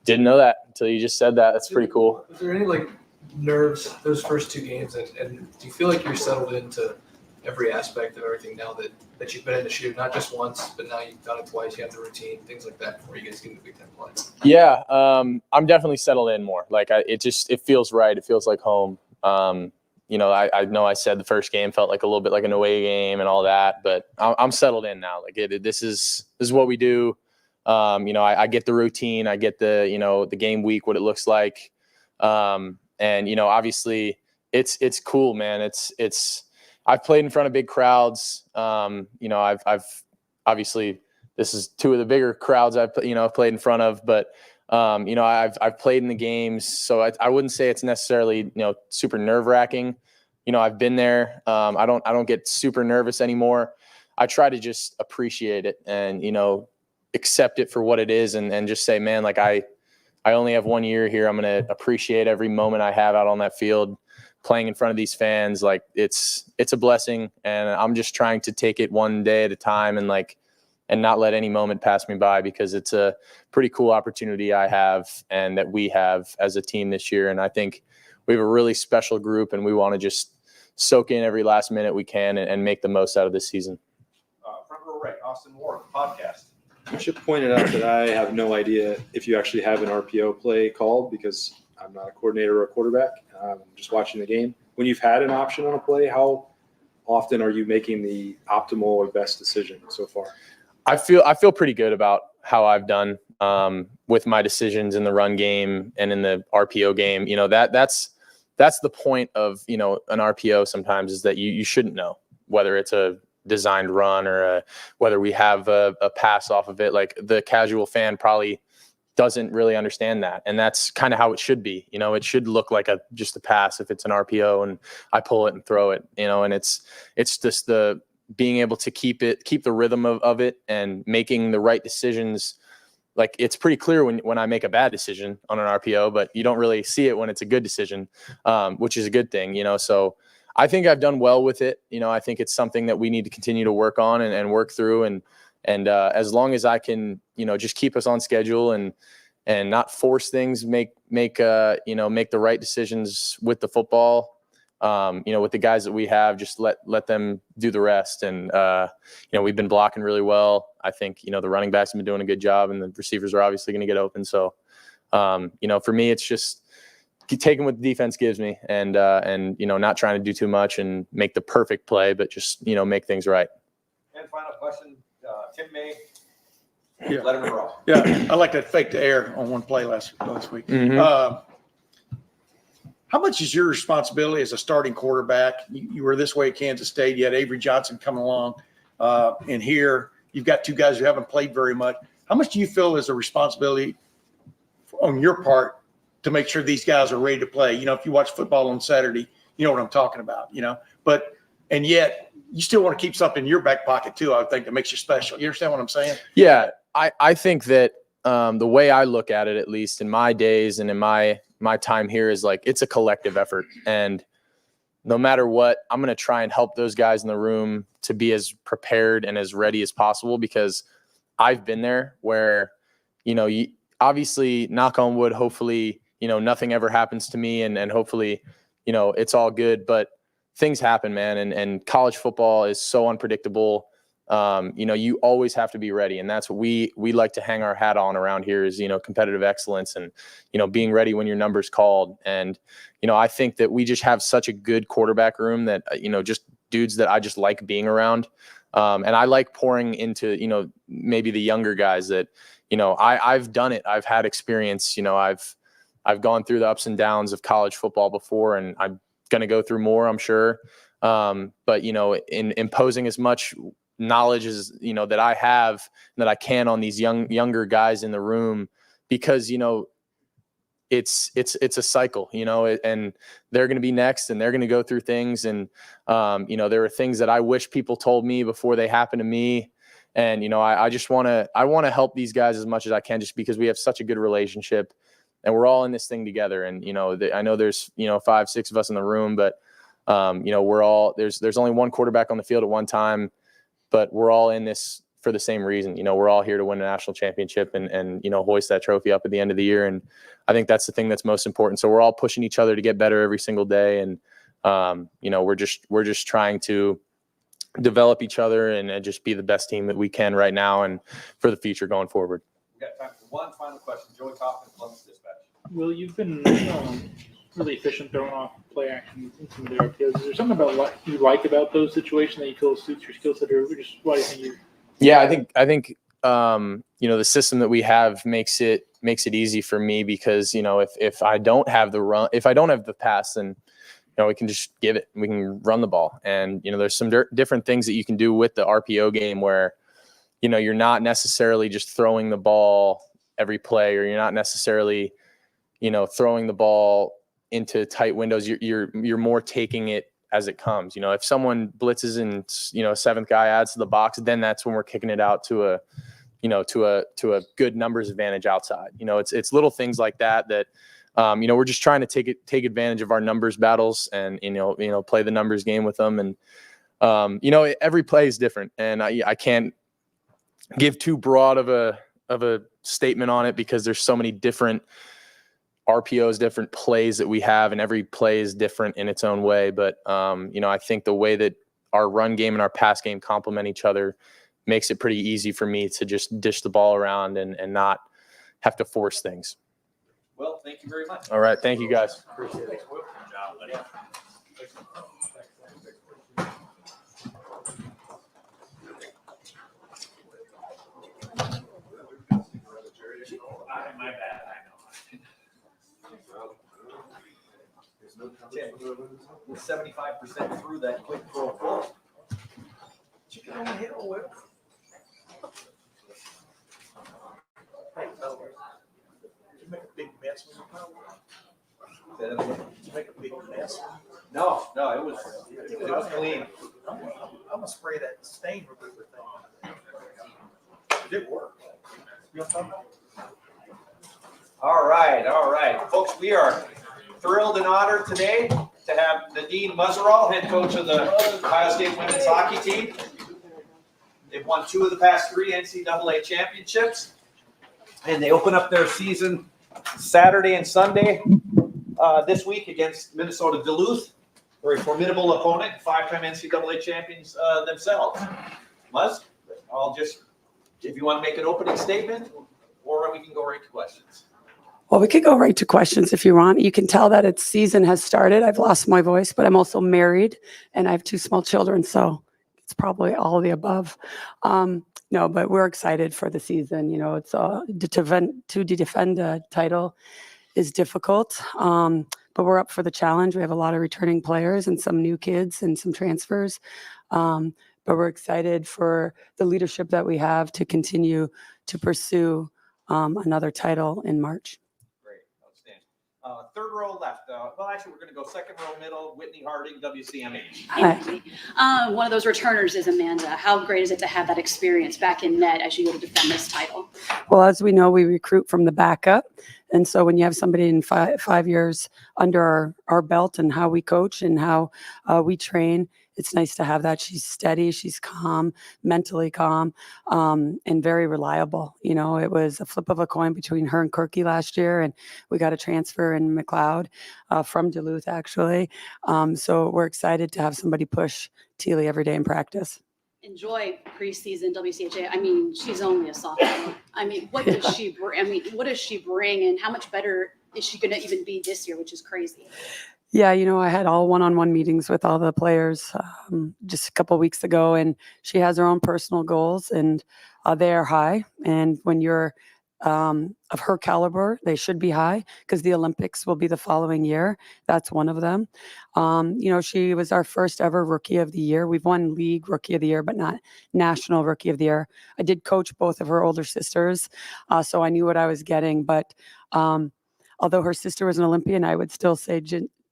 [SPEAKER 11] Didn't know that until you just said that. That's pretty cool.
[SPEAKER 22] Was there any nerves those first 2 games, and do you feel like you're settled into every aspect of everything now that you've been in the shoe, not just once, but now you've done it twice, you have the routine, things like that before you guys get into Big Ten play? Yeah,
[SPEAKER 11] I'm definitely settled in more. Like it feels right. It feels like home. I know I said the first game felt like a little bit like an away game and all that, but I'm settled in now. Like this is what we do. I get the routine. I get the game week, what it looks like. And obviously it's cool, man. I've played in front of big crowds. You know, I've obviously this is two of the bigger crowds I've played in front of, but you know, I've played in the games, so I wouldn't say it's necessarily super nerve wracking. You know, I've been there. I don't get super nervous anymore. I try to just appreciate it and accept it for what it is, and just say, man, like I only have 1 year here. I'm gonna appreciate every moment I have out on that field, playing in front of these fans. Like it's a blessing, and I'm just trying to take it one day at a time, and not let any moment pass me by, because it's a pretty cool opportunity I have and that we have as a team this year. And I think we have a really special group, and we want to just soak in every last minute we can and make the most out of this season.
[SPEAKER 4] Front row right, Austin Moore, podcast.
[SPEAKER 3] I should point it out that I have no idea if you actually have an RPO play called, because I'm not a coordinator or a quarterback. I'm just watching the game. When you've had an option on a play, how often are you making the optimal or best decision so far?
[SPEAKER 11] I feel pretty good about how I've done with my decisions in the run game and in the RPO game. You know, that's the point of an RPO sometimes, is that you shouldn't know whether it's a designed run or whether we have a pass off of it. Like, the casual fan probably doesn't really understand that, and that's kind of how it should be. It should look like just a pass if it's an RPO and I pull it and throw it. And it's just the being able to keep the rhythm of it and making the right decisions. Like, it's pretty clear when I make a bad decision on an RPO, but you don't really see it when it's a good decision, which is a good thing. So I think I've done well with it. I think it's something that we need to continue to work on and work through. And as long as I can, just keep us on schedule and not force things, make the right decisions with the football, with the guys that we have, just let them do the rest. And, we've been blocking really well. I think, the running backs have been doing a good job, and the receivers are obviously going to get open. So, for me, it's just taking what the defense gives me and not trying to do too much and make the perfect play, but just, make things right.
[SPEAKER 4] And final question, Tim May,
[SPEAKER 8] Yeah.
[SPEAKER 4] Letterman Ross.
[SPEAKER 8] Yeah, I like that fake to air on one play last week.
[SPEAKER 11] Mhm.
[SPEAKER 8] How much is your responsibility as a starting quarterback? You were this way at Kansas State. You had Avery Johnson coming along. And here you've got two guys who haven't played very much. How much do you feel is a responsibility on your part to make sure these guys are ready to play? If you watch football on Saturday, you know what I'm talking about, and yet you still want to keep something in your back pocket too, I would think, that makes you special. You understand what I'm saying?
[SPEAKER 11] Yeah, I think that the way I look at it, at least in my days and in my time here, is like, it's a collective effort. And no matter what, I'm going to try and help those guys in the room to be as prepared and as ready as possible, because I've been there where, you obviously, knock on wood, hopefully, nothing ever happens to me, and hopefully, it's all good, but things happen, man. And college football is so unpredictable. You always have to be ready. And that's what we like to hang our hat on around here is, competitive excellence and, being ready when your number's called. And, I think that we just have such a good quarterback room that, just dudes that I just like being around. And I like pouring into, maybe the younger guys that, I've done it. I've had experience, I've gone through the ups and downs of college football before, and I'm going to go through more, I'm sure. But, in imposing as much knowledge as, that I have and that I can on these younger guys in the room, because, it's a cycle, and they're going to be next, and they're going to go through things. And, there are things that I wish people told me before they happen to me. And, I just want to help these guys as much as I can, just because we have such a good relationship and we're all in this thing together. And, I know there's, 5, 6 of us in the room, but, we're all, there's only one quarterback on the field at one time, but we're all in this for the same reason. We're all here to win a national championship and hoist that trophy up at the end of the year. And I think that's the thing that's most important. So we're all pushing each other to get better every single day. And, we're just trying to develop each other and just be the best team that we can right now and for the future going forward.
[SPEAKER 4] We got time for one final question. Joey Kaufman, Columbus Dispatch.
[SPEAKER 17] Will, you've been really efficient throwing off play actions in some of the RPOs. Is there something about what you like about those situations that you feel suits your skill set, or just why do you think you?
[SPEAKER 11] Yeah, I think the system that we have makes it makes it easy for me because, if I don't have the run, if I don't have the pass, then we can just give it. We can run the ball. And, there's some different things that you can do with the RPO game where, you're not necessarily just throwing the ball every play, or you're not necessarily, throwing the ball into tight windows. You're more taking it as it comes. If someone blitzes and, a seventh guy adds to the box, then that's when we're kicking it out to a good numbers advantage outside. It's little things like that, we're just trying to take advantage of our numbers battles and, play the numbers game with them. And, every play is different, and I can't give too broad of a statement on it because there's so many different RPOs, different plays that we have, and every play is different in its own way. But, I think the way that our run game and our pass game complement each other makes it pretty easy for me to just dish the ball around and not have to force things.
[SPEAKER 4] Well, thank you very much.
[SPEAKER 11] All right. Thank you, guys.
[SPEAKER 4] Appreciate it. Good job, buddy. My bad, I know. We're 75% through that quick throw ball. You can only hit a whip. Hey, did you make a big mess when you Did you make a big mess? No, it was clean. I'm gonna spray that stain remover thing. It did work. You know what I'm talking about? All right. Folks, we are thrilled and honored today to have Nadine Muzzerall, head coach of the Ohio State women's hockey team. They've won 2 of the past 3 NCAA championships, and they open up their season Saturday and Sunday this week against Minnesota Duluth, very formidable opponent, 5-time NCAA champions themselves. Muzz, if you want to make an opening statement, or we can go right to questions.
[SPEAKER 13] Well, we could go right to questions if you want. You can tell that its season has started. I've lost my voice, but I'm also married and I have 2 small children, so it's probably all of the above. No, but we're excited for the season. It's to defend a title is difficult, but we're up for the challenge. We have a lot of returning players and some new kids and some transfers. But we're excited for the leadership that we have to continue to pursue another title in March.
[SPEAKER 4] Third row left. Well, actually, we're going to go second row middle. Whitney Harding, WCMH.
[SPEAKER 14] Hi. One of those returners is Amanda. How great is it to have that experience back in net as you go to defend this title?
[SPEAKER 13] Well, as we know, we recruit from the backup. And so when you have somebody in 5 years under our belt and how we coach and how we train, it's nice to have that. She's steady, she's calm, mentally calm, and very reliable. It was a flip of a coin between her and Kirky last year, and we got a transfer in McLeod from Duluth, actually. So we're excited to have somebody push Teely every day in practice.
[SPEAKER 14] Enjoy preseason WCHA. I mean, she's only a sophomore. I mean, what does she bring? What does she bring, and how much better is she going to even be this year, which is crazy?
[SPEAKER 13] Yeah, I had all one-on-one meetings with all the players just a couple of weeks ago, and she has her own personal goals, and they are high. And when you're of her caliber, they should be high because the Olympics will be the following year. That's one of them. She was our first ever Rookie of the Year. We've won League Rookie of the Year, but not National Rookie of the Year. I did coach both of her older sisters, so I knew what I was getting. But although her sister was an Olympian, I would still say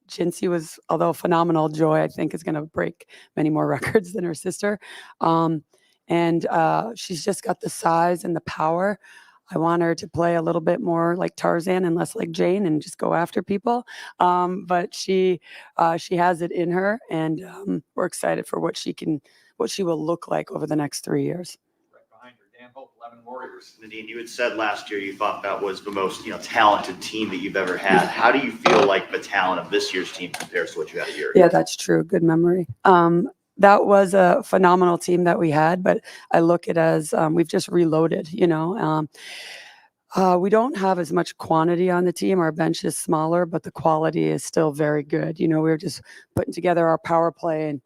[SPEAKER 13] Jincy was, although phenomenal, Joy, I think, is going to break many more records than her sister. And she's just got the size and the power. I want her to play a little bit more like Tarzan and less like Jane and just go after people. But she has it in her, and we're excited for what she will look like over the next 3 years.
[SPEAKER 4] Dan Hope, 11 Warriors.
[SPEAKER 15] Nadine, you had said last year you thought that was the most talented team that you've ever had. How do you feel like the talent of this year's team compares to what you had a year ago?
[SPEAKER 13] Yeah, that's true. Good memory. That was a phenomenal team that we had, but I look at it as we've just reloaded. We don't have as much quantity on the team. Our bench is smaller, but the quality is still very good. We're just putting together our power play, and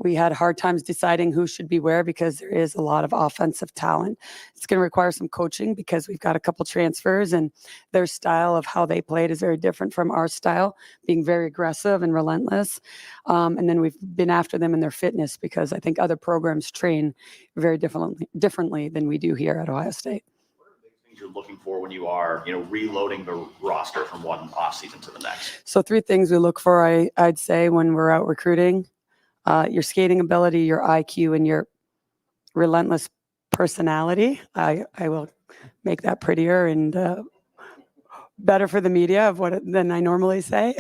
[SPEAKER 13] we had hard times deciding who should be where because there is a lot of offensive talent. It's going to require some coaching because we've got a couple transfers and their style of how they played is very different from our style, being very aggressive and relentless. And then we've been after them in their fitness because I think other programs train very differently than we do here at Ohio State.
[SPEAKER 15] Things you're looking for when you are, reloading the roster from one offseason to the next?
[SPEAKER 13] So 3 things we look for, I'd say, when we're out recruiting. Your skating ability, your IQ, and your relentless personality. I will make that prettier and better for the media than I normally say.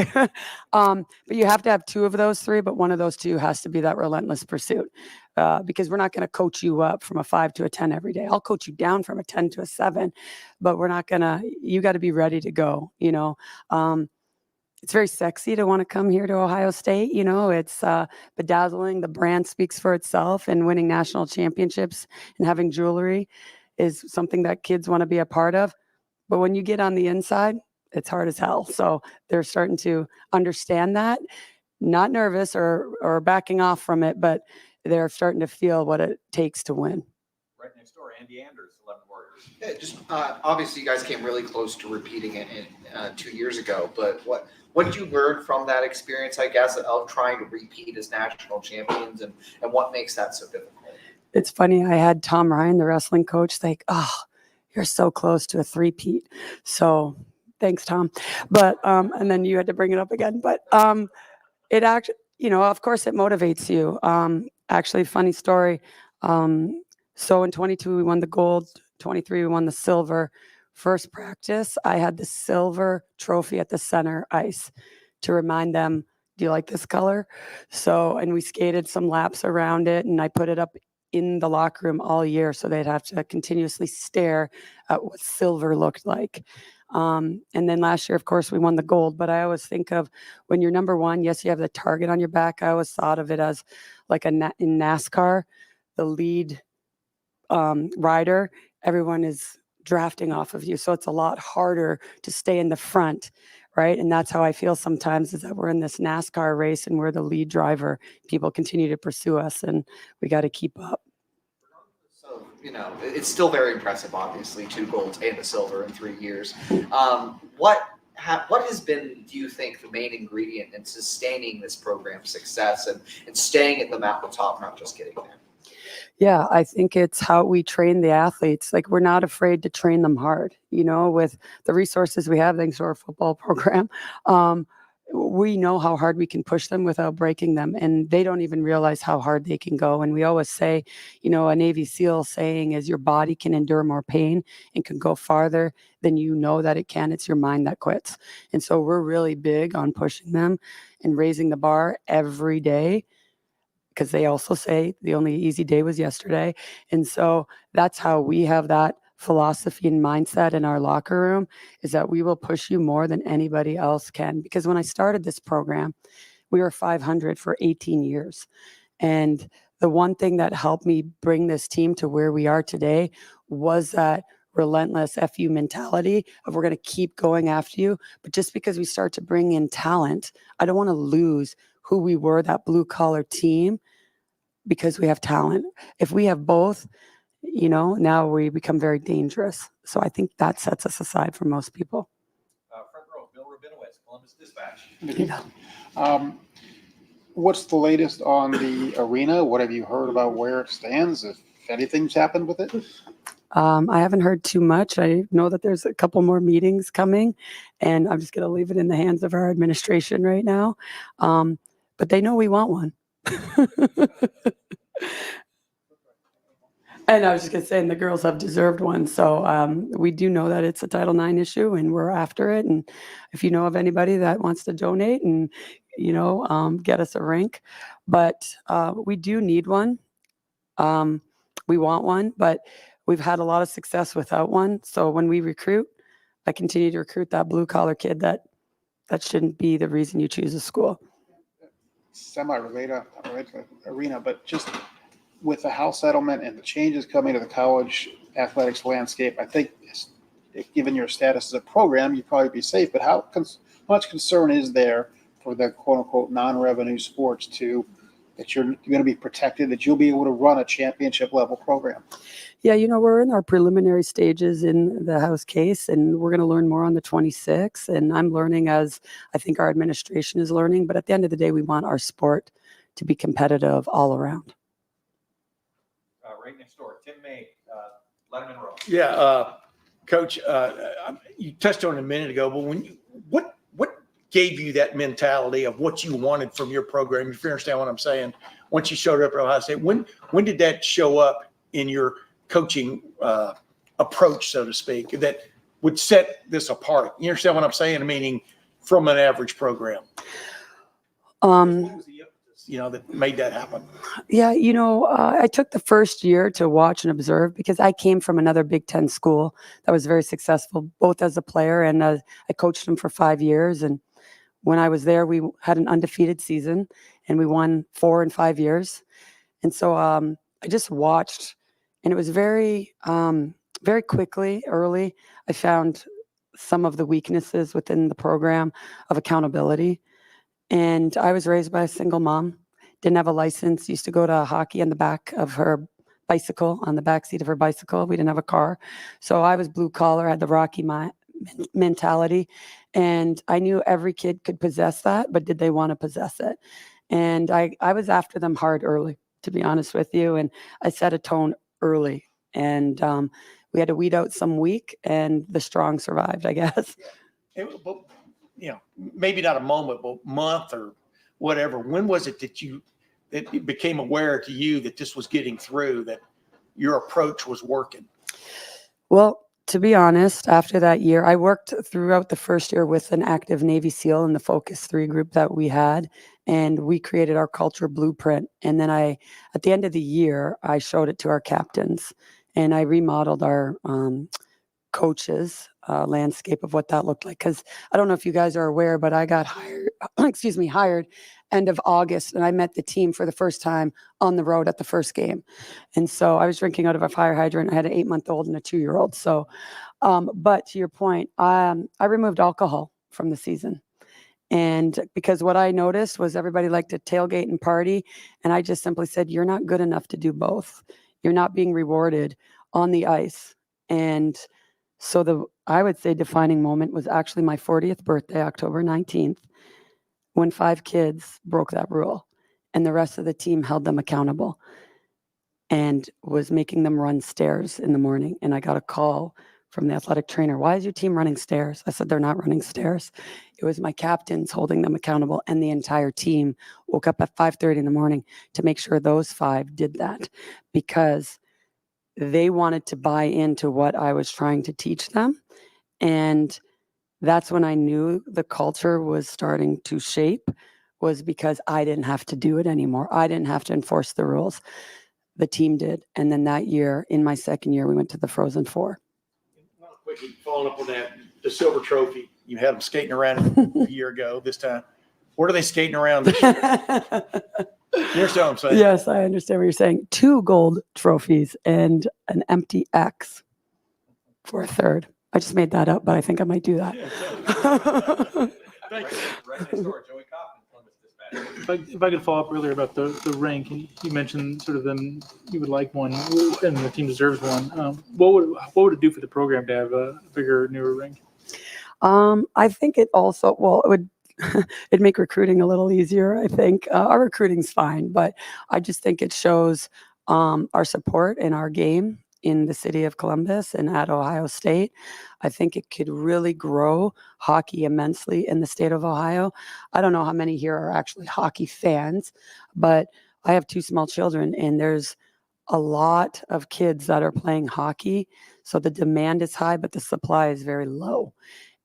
[SPEAKER 13] But you have to have 2 of those 3, but one of those 2 has to be that relentless pursuit because we're not going to coach you up from a 5 to a 10 every day. I'll coach you down from a 10 to a 7, but we're not going to, you got to be ready to go, It's very sexy to want to come here to Ohio State. It's bedazzling. The brand speaks for itself, and winning national championships and having jewelry is something that kids want to be a part of. But when you get on the inside, it's hard as hell. So they're starting to understand that, not nervous or backing off from it, but they're starting to feel what it takes to win.
[SPEAKER 4] Right next door, Andy Anders, 11 Warriors.
[SPEAKER 21] Yeah, just obviously you guys came really close to repeating it 2 years ago, but what did you learn from that experience, I guess, of trying to repeat as national champions, and what makes that so difficult?
[SPEAKER 13] It's funny. I had Tom Ryan, the wrestling coach, like, oh, you're so close to a 3-peat. So thanks, Tom. But, and then you had to bring it up again, but it actually, of course it motivates you. Actually, funny story. So in 22, we won the gold. 23, we won the silver. First practice, I had the silver trophy at the center ice to remind them, do you like this color? So, and we skated some laps around it, and I put it up in the locker room all year so they'd have to continuously stare at what silver looked like. And then last year, of course, we won the gold, but I always think of when you're number 1, yes, you have the target on your back. I always thought of it as like in NASCAR, the lead rider, everyone is drafting off of you. So it's a lot harder to stay in the front, right? And that's how I feel sometimes is that we're in this NASCAR race and we're the lead driver. People continue to pursue us and we got to keep up.
[SPEAKER 21] So, it's still very impressive, obviously, 2 golds and a silver in 3 years. What has been, do you think, the main ingredient in sustaining this program's success and staying at the mountaintop, not just getting there?
[SPEAKER 13] Yeah, I think it's how we train the athletes. Like, we're not afraid to train them hard, with the resources we have, thanks to our football program. We know how hard we can push them without breaking them, and they don't even realize how hard they can go. And we always say, a Navy SEAL saying is your body can endure more pain and can go farther than you know that it can. It's your mind that quits. And so we're really big on pushing them and raising the bar every day, because they also say the only easy day was yesterday. And so that's how we have that philosophy and mindset in our locker room, is that we will push you more than anybody else can. Because when I started this program, we were 500 for 18 years. And the one thing that helped me bring this team to where we are today was that relentless FU mentality of we're going to keep going after you. But just because we start to bring in talent, I don't want to lose who we were, that blue collar team, because we have talent. If we have both, now we become very dangerous. So I think that sets us aside from most people.
[SPEAKER 4] Front row, Bill Rabinowitz, Columbus Dispatch.
[SPEAKER 6] What's the latest on the arena? What have you heard about where it stands? If anything's happened with it?
[SPEAKER 13] I haven't heard too much. I know that there's a couple more meetings coming, and I'm just going to leave it in the hands of our administration right now. But they know we want one. And I was just going to say, and the girls have deserved one. So we do know that it's a Title IX issue, and we're after it. And if you know of anybody that wants to donate and, get us a rink. But we do need one. We want one, but we've had a lot of success without one. So when we recruit, I continue to recruit that blue collar kid that shouldn't be the reason you choose a school.
[SPEAKER 6] Semi-related arena, but just with the House settlement and the changes coming to the college athletics landscape, I think given your status as a program, you'd probably be safe. But how much concern is there for the quote-unquote non-revenue sports to that you're going to be protected, that you'll be able to run a championship level program?
[SPEAKER 13] Yeah, we're in our preliminary stages in the House case, and we're going to learn more on the 26th. And I'm learning as I think our administration is learning. But at the end of the day, we want our sport to be competitive all around.
[SPEAKER 4] Right next door, Tim May, Letterman Row.
[SPEAKER 8] Yeah, Coach, you touched on it a minute ago, but what gave you that mentality of what you wanted from your program? If you understand what I'm saying, once you showed up at Ohio State, when did that show up in your coaching approach, so to speak, that would set this apart? You understand what I'm saying? Meaning from an average program. What was the impetus, that made that happen?
[SPEAKER 13] Yeah, I took the first year to watch and observe because I came from another Big Ten school that was very successful, both as a player and I coached them for 5 years. And when I was there, we had an undefeated season and we won 4 in 5 years. And so I just watched, and it was very, very quickly, early, I found some of the weaknesses within the program of accountability. And I was raised by a single mom, didn't have a license, used to go to hockey on the back of her bicycle, on the back seat of her bicycle. We didn't have a car. So I was blue collar, had the Rocky mentality. And I knew every kid could possess that, but did they want to possess it? And I was after them hard early, to be honest with you. And I set a tone early. And we had to weed out some weak, and the strong survived, I guess.
[SPEAKER 8] But, maybe not a moment, but month or whatever. When was it that it became aware to you that this was getting through, that your approach was working?
[SPEAKER 13] Well, to be honest, after that year, I worked throughout the first year with an active Navy SEAL in the Focus 3 group that we had, and we created our culture blueprint. And then at the end of the year, I showed it to our captains, and I remodeled our coaches landscape of what that looked like. Because I don't know if you guys are aware, but I got hired end of August, and I met the team for the first time on the road at the first game. And so I was drinking out of a fire hydrant. I had an 8-month-old and a 2-year-old. So, but to your point, I removed alcohol from the season. And because what I noticed was everybody liked to tailgate and party. And I just simply said, you're not good enough to do both. You're not being rewarded on the ice. And so I would say defining moment was actually my 40th birthday, October 19th, when 5 kids broke that rule and the rest of the team held them accountable and was making them run stairs in the morning. And I got a call from the athletic trainer. Why is your team running stairs? I said, they're not running stairs. It was my captains holding them accountable, and the entire team woke up at 5:30 in the morning to make sure those 5 did that, because they wanted to buy into what I was trying to teach them. And that's when I knew the culture was starting to shape, was because I didn't have to do it anymore. I didn't have to enforce the rules. The team did. And then that year, in my second year, we went to the Frozen Four.
[SPEAKER 8] Quickly following up on that, the silver trophy, you had them skating around a year ago this time. Where are they skating around this year? You understand what I'm saying?
[SPEAKER 13] Yes, I understand what you're saying. 2 gold trophies and an empty X for a third. I just made that up, but I think I might do that.
[SPEAKER 4] Right next door, Joey Kaufman, Columbus Dispatch.
[SPEAKER 17] If I could follow up earlier about the rank, and you mentioned sort of them, you would like one, and the team deserves one. What would it do for the program to have a bigger, newer rank?
[SPEAKER 13] I think it also, it would it'd make recruiting a little easier. I think our recruiting's fine, but I just think it shows our support in our game in the city of Columbus and at Ohio State. I think it could really grow hockey immensely in the state of Ohio. I don't know how many here are actually hockey fans, but I have 2 small children, and there's a lot of kids that are playing hockey. So the demand is high, but the supply is very low.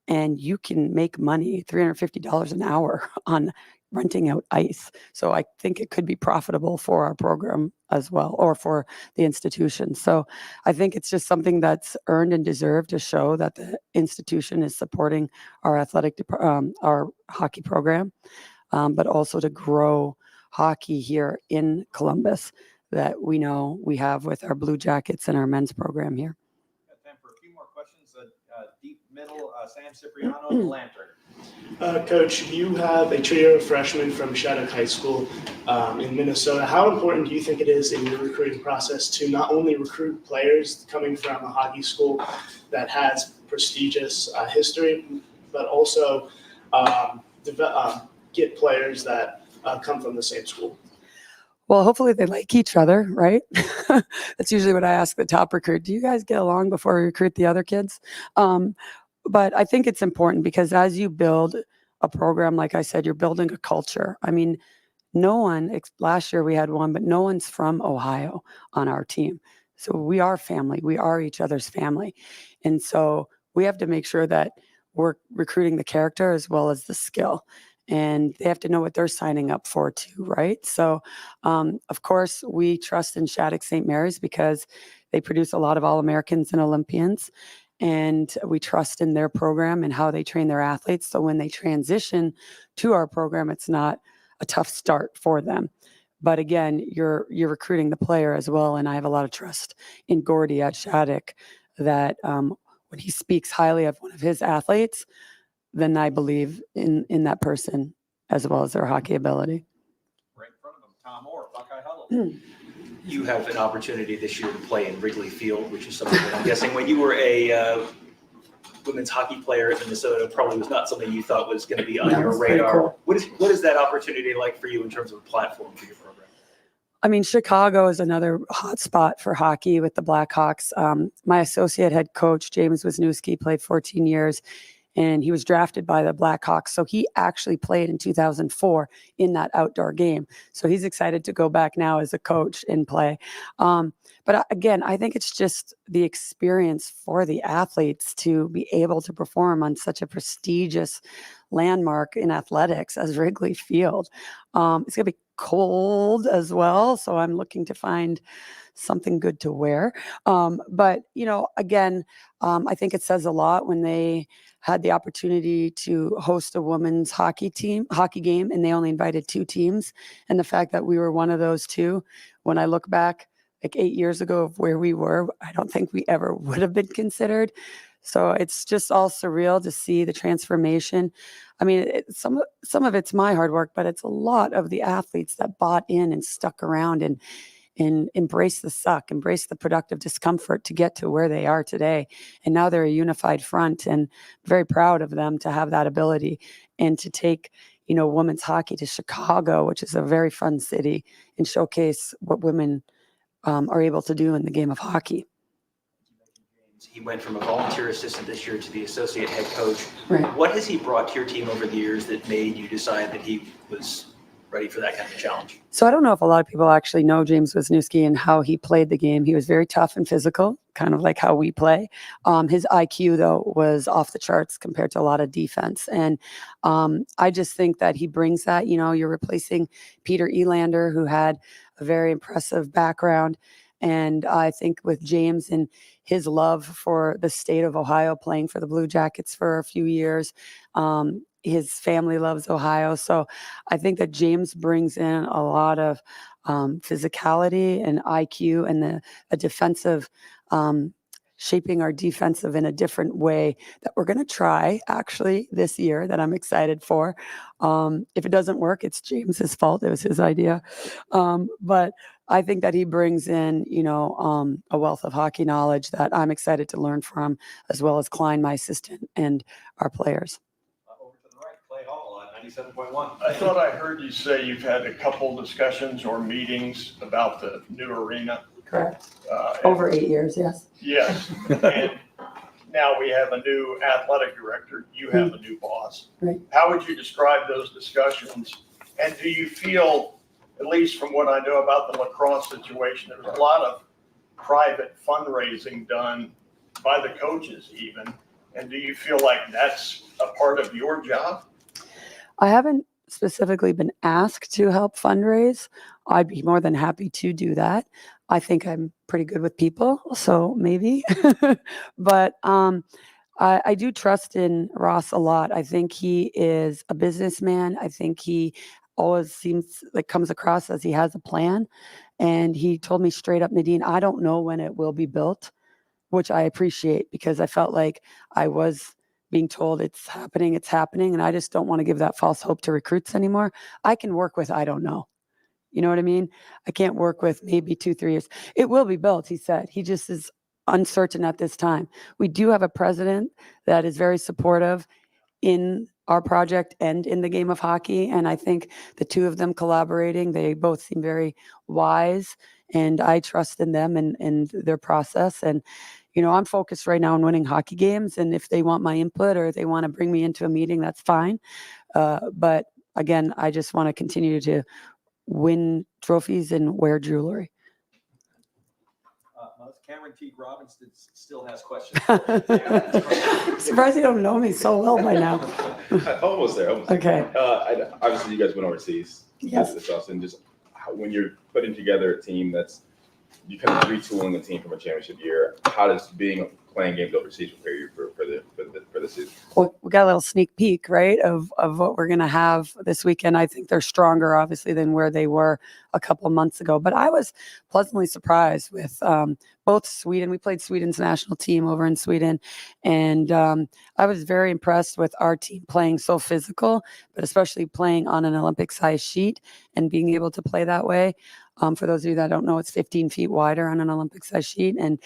[SPEAKER 13] And you can make money, $350 an hour on renting out ice. So I think it could be profitable for our program as well, or for the institution. So I think it's just something that's earned and deserved to show that the institution is supporting our our hockey program, but also to grow hockey here in Columbus that we know we have with our Blue Jackets and our men's program here.
[SPEAKER 4] Got time for a few more questions. Deep middle, Sam Cipriano, the Lantern.
[SPEAKER 2] Coach, you have a trio of freshmen from Shattuck High School in Minnesota. How important do you think it is in your recruiting process to not only recruit players coming from a hockey school that has prestigious history, but also get players that come from the same school?
[SPEAKER 13] Well, hopefully they like each other, right? That's usually what I ask the top recruit. Do you guys get along before we recruit the other kids? But I think it's important because as you build a program, like I said, you're building a culture. I mean, no one, last year we had one, but no one's from Ohio on our team. So we are family. We are each other's family. And so we have to make sure that we're recruiting the character as well as the skill. And they have to know what they're signing up for too, right? So, of course, we trust in Shattuck St. Mary's because they produce a lot of All-Americans and Olympians. And we trust in their program and how they train their athletes. So when they transition to our program, it's not a tough start for them. But again, you're recruiting the player as well. And I have a lot of trust in Gordy at Shattuck that when he speaks highly of one of his athletes, then I believe in that person as well as their hockey ability.
[SPEAKER 4] Right in front of him, Tom Moore, Buckeye Huddle.
[SPEAKER 16] You have an opportunity this year to play in Wrigley Field, which is something that I'm guessing when you were a women's hockey player in Minnesota probably was not something you thought was going to be on
[SPEAKER 13] No,
[SPEAKER 16] your
[SPEAKER 13] it's pretty
[SPEAKER 16] radar.
[SPEAKER 13] cool.
[SPEAKER 16] What is that opportunity like for you in terms of a platform for your program?
[SPEAKER 13] I mean, Chicago is another hot spot for hockey with the Blackhawks. My associate head coach, James Wisniewski, played 14 years. And he was drafted by the Blackhawks. So he actually played in 2004 in that outdoor game. So he's excited to go back now as a coach and play. But again, I think it's just the experience for the athletes to be able to perform on such a prestigious landmark in athletics as Wrigley Field. It's going to be cold as well. So I'm looking to find something good to wear. But, again, I think it says a lot when they had the opportunity to host a women's hockey game, and they only invited 2 teams. And the fact that we were one of those 2, when I look back like 8 years ago of where we were, I don't think we ever would have been considered. So it's just all surreal to see the transformation. I mean, some of it's my hard work, but it's a lot of the athletes that bought in and stuck around and embrace the suck, embrace the productive discomfort to get to where they are today. And now they're a unified front, and very proud of them to have that ability and to take, women's hockey to Chicago, which is a very fun city, and showcase what women are able to do in the game of hockey.
[SPEAKER 16] He went from a volunteer assistant this year to the associate head coach.
[SPEAKER 13] Right.
[SPEAKER 16] What has he brought to your team over the years that made you decide that he was ready for that kind of challenge?
[SPEAKER 13] So I don't know if a lot of people actually know James Wisniewski and how he played the game. He was very tough and physical, kind of like how we play. His IQ, though, was off the charts compared to a lot of defense. And I just think that he brings that. You're replacing Peter Elander, who had a very impressive background. And I think with James and his love for the state of Ohio, playing for the Blue Jackets for a few years, his family loves Ohio. So I think that James brings in a lot of physicality and IQ and a defensive, shaping our defensive in a different way that we're going to try actually this year that I'm excited for. If it doesn't work, it's James's fault. It was his idea. But I think that he brings in, a wealth of hockey knowledge that I'm excited to learn from, as well as Klein, my assistant, and our players.
[SPEAKER 4] Over to the right, Clay Hall at 97.1.
[SPEAKER 5] I thought I heard you say you've had a couple discussions or meetings about the new arena.
[SPEAKER 13] Correct. Over 8 years, yes.
[SPEAKER 5] Yes. And now we have a new athletic director. You have a new boss.
[SPEAKER 13] Right.
[SPEAKER 5] How would you describe those discussions? And do you feel, at least from what I know about the lacrosse situation, there was a lot of private fundraising done by the coaches even. And do you feel like that's a part of your job?
[SPEAKER 13] I haven't specifically been asked to help fundraise. I'd be more than happy to do that. I think I'm pretty good with people, so maybe. But I do trust in Ross a lot. I think he is a businessman. I think he always seems like comes across as he has a plan. And he told me straight up, Nadine, I don't know when it will be built, which I appreciate because I felt like I was being told it's happening, and I just don't want to give that false hope to recruits anymore. I can work with, I don't know. You know what I mean? I can't work with maybe 2-3 years. It will be built, he said. He just is uncertain at this time. We do have a president that is very supportive in our project and in the game of hockey. And I think the two of them collaborating, they both seem very wise, and I trust in them and their process. And, I'm focused right now on winning hockey games. And if they want my input or they want to bring me into a meeting, that's fine. But again, I just want to continue to win trophies and wear jewelry.
[SPEAKER 4] Cameron T. Robinson still has questions.
[SPEAKER 13] I'm surprised you don't know me so well by now.
[SPEAKER 12] Almost there.
[SPEAKER 13] Okay.
[SPEAKER 12] Obviously, you guys went overseas.
[SPEAKER 13] Yes.
[SPEAKER 12] This and just when you're putting together a team you kind of retooling a team from a championship year. How does playing games overseas prepare you for the season?
[SPEAKER 13] Well, we got a little sneak peek, right, of what we're going to have this weekend. I think they're stronger, obviously, than where they were a couple of months ago. But I was pleasantly surprised with both Sweden. We played Sweden's national team over in Sweden. And I was very impressed with our team playing so physical, but especially playing on an Olympic-sized sheet and being able to play that way. For those of you that don't know, it's 15 feet wider on an Olympic-sized sheet. And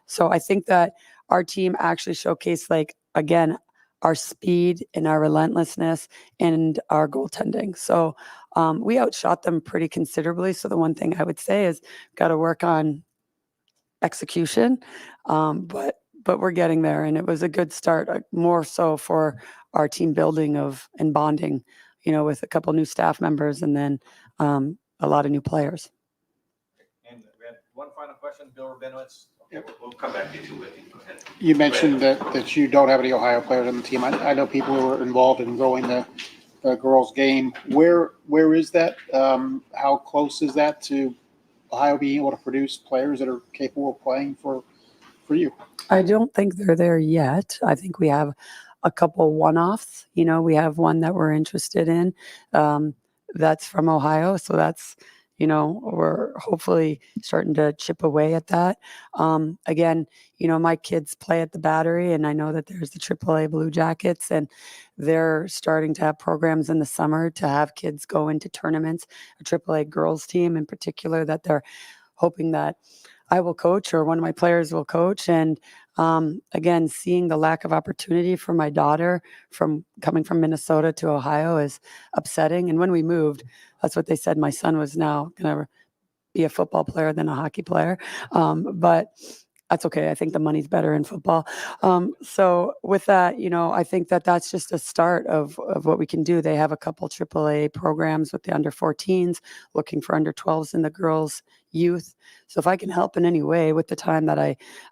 [SPEAKER 13] so I think that our team actually showcased, again, our speed and our relentlessness and our goaltending. So we outshot them pretty considerably. So the one thing I would say is got to work on execution, but we're getting there. And it was a good start, more so for our team building and bonding, with a couple new staff members and then a lot of new players.
[SPEAKER 4] And we had one final question, Bill Rabinowitz. Okay, we'll come back to you too, Whitney. Go ahead.
[SPEAKER 6] You mentioned that you don't have any Ohio players on the team. I know people who were involved in growing the girls' game. Where is that? How close is that to Ohio being able to produce players that are capable of playing for you?
[SPEAKER 13] I don't think they're there yet. I think we have a couple one-offs. We have one that we're interested in. That's from Ohio. So that's, we're hopefully starting to chip away at that. Again, my kids play at the Battery, and I know that there's the AAA Blue Jackets, and they're starting to have programs in the summer to have kids go into tournaments, a AAA girls team in particular, that they're hoping that I will coach or one of my players will coach. And again, seeing the lack of opportunity for my daughter from coming from Minnesota to Ohio is upsetting. And when we moved, that's what they said. My son was now going to be a football player than a hockey player. But that's okay. I think the money's better in football. So with that, I think that that's just a start of what we can do. They have a couple AAA programs with the under 14s, looking for under 12s in the girls' youth. So if I can help in any way with the time that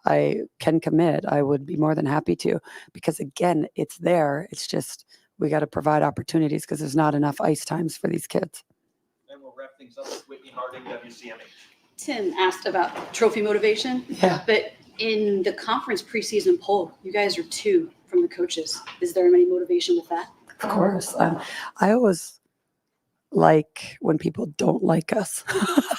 [SPEAKER 13] I can commit, I would be more than happy to, because again, it's there. It's just, we got to provide opportunities because there's not enough ice times for these kids.
[SPEAKER 4] And we'll wrap things up with Whitney Harding, WCMH.
[SPEAKER 14] Tim asked about trophy motivation.
[SPEAKER 13] Yeah.
[SPEAKER 14] But in the conference preseason poll, you guys are 2 from the coaches. Is there any motivation with that?
[SPEAKER 13] Of course. I always like when people don't like us,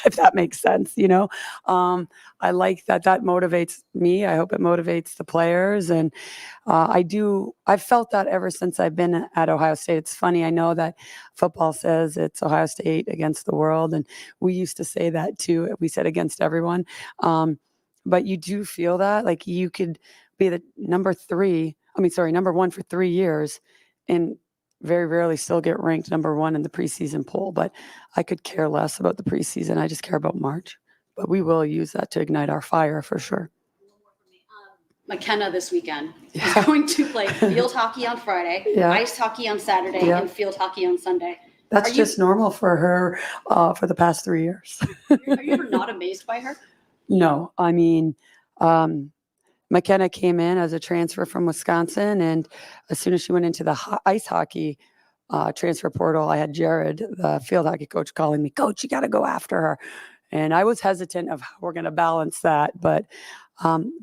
[SPEAKER 13] if that makes sense, I like that motivates me. I hope it motivates the players. And I've felt that ever since I've been at Ohio State. It's funny. I know that football says it's Ohio State against the world. And we used to say that too. We said against everyone. But you do feel that like you could be the number 1 for 3 years and very rarely still get ranked number 1 in the preseason poll. But I could care less about the preseason. I just care about March. But we will use that to ignite our fire for sure.
[SPEAKER 14] McKenna this weekend is going to play field hockey on Friday,
[SPEAKER 13] Yeah.
[SPEAKER 14] ice hockey on Saturday,
[SPEAKER 13] Yeah.
[SPEAKER 14] and field hockey on Sunday.
[SPEAKER 13] That's just normal for her for the past 3 years.
[SPEAKER 14] Are you ever not amazed by her?
[SPEAKER 13] No, I mean, McKenna came in as a transfer from Wisconsin, and as soon as she went into the ice hockey transfer portal, I had Jared, the field hockey coach, calling me, "Coach, you got to go after her." And I was hesitant of how we're going to balance that, but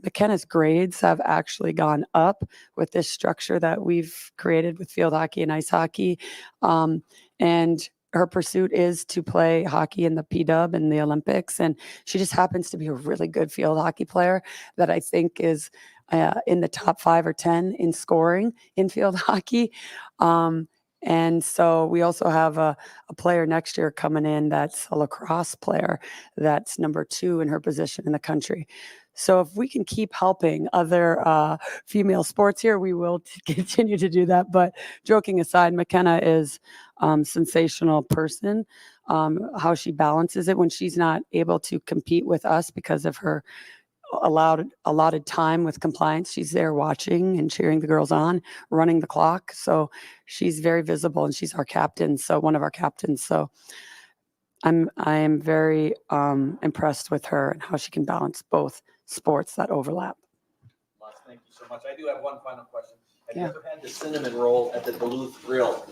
[SPEAKER 13] McKenna's grades have actually gone up with this structure that we've created with field hockey and ice hockey. And her pursuit is to play hockey in the P-Dub and the Olympics. And she just happens to be a really good field hockey player that I think is in the top 5 or 10 in scoring in field hockey. And so we also have a player next year coming in that's a lacrosse player that's number 2 in her position in the country. So if we can keep helping other female sports here, we will continue to do that. But joking aside, McKenna is sensational person. How she balances it when she's not able to compete with us because of her allotted time with compliance. She's there watching and cheering the girls on, running the clock. So she's very visible, and she's our captain. So one of our captains. So I am very impressed with her and how she can balance both sports that overlap.
[SPEAKER 4] Thank you so much. I do have one final question. Have
[SPEAKER 13] Yeah.
[SPEAKER 4] you ever had the cinnamon roll at the Duluth Grill?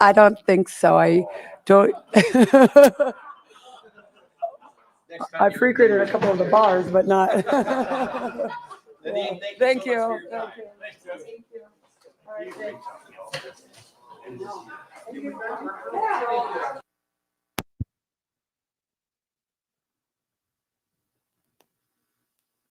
[SPEAKER 13] I don't think so. I don't. I frequented a couple of the bars, but not.
[SPEAKER 4] Nadine,
[SPEAKER 13] Thank
[SPEAKER 4] so much
[SPEAKER 13] you.
[SPEAKER 4] for your time.
[SPEAKER 13] Thank you. All right, thanks.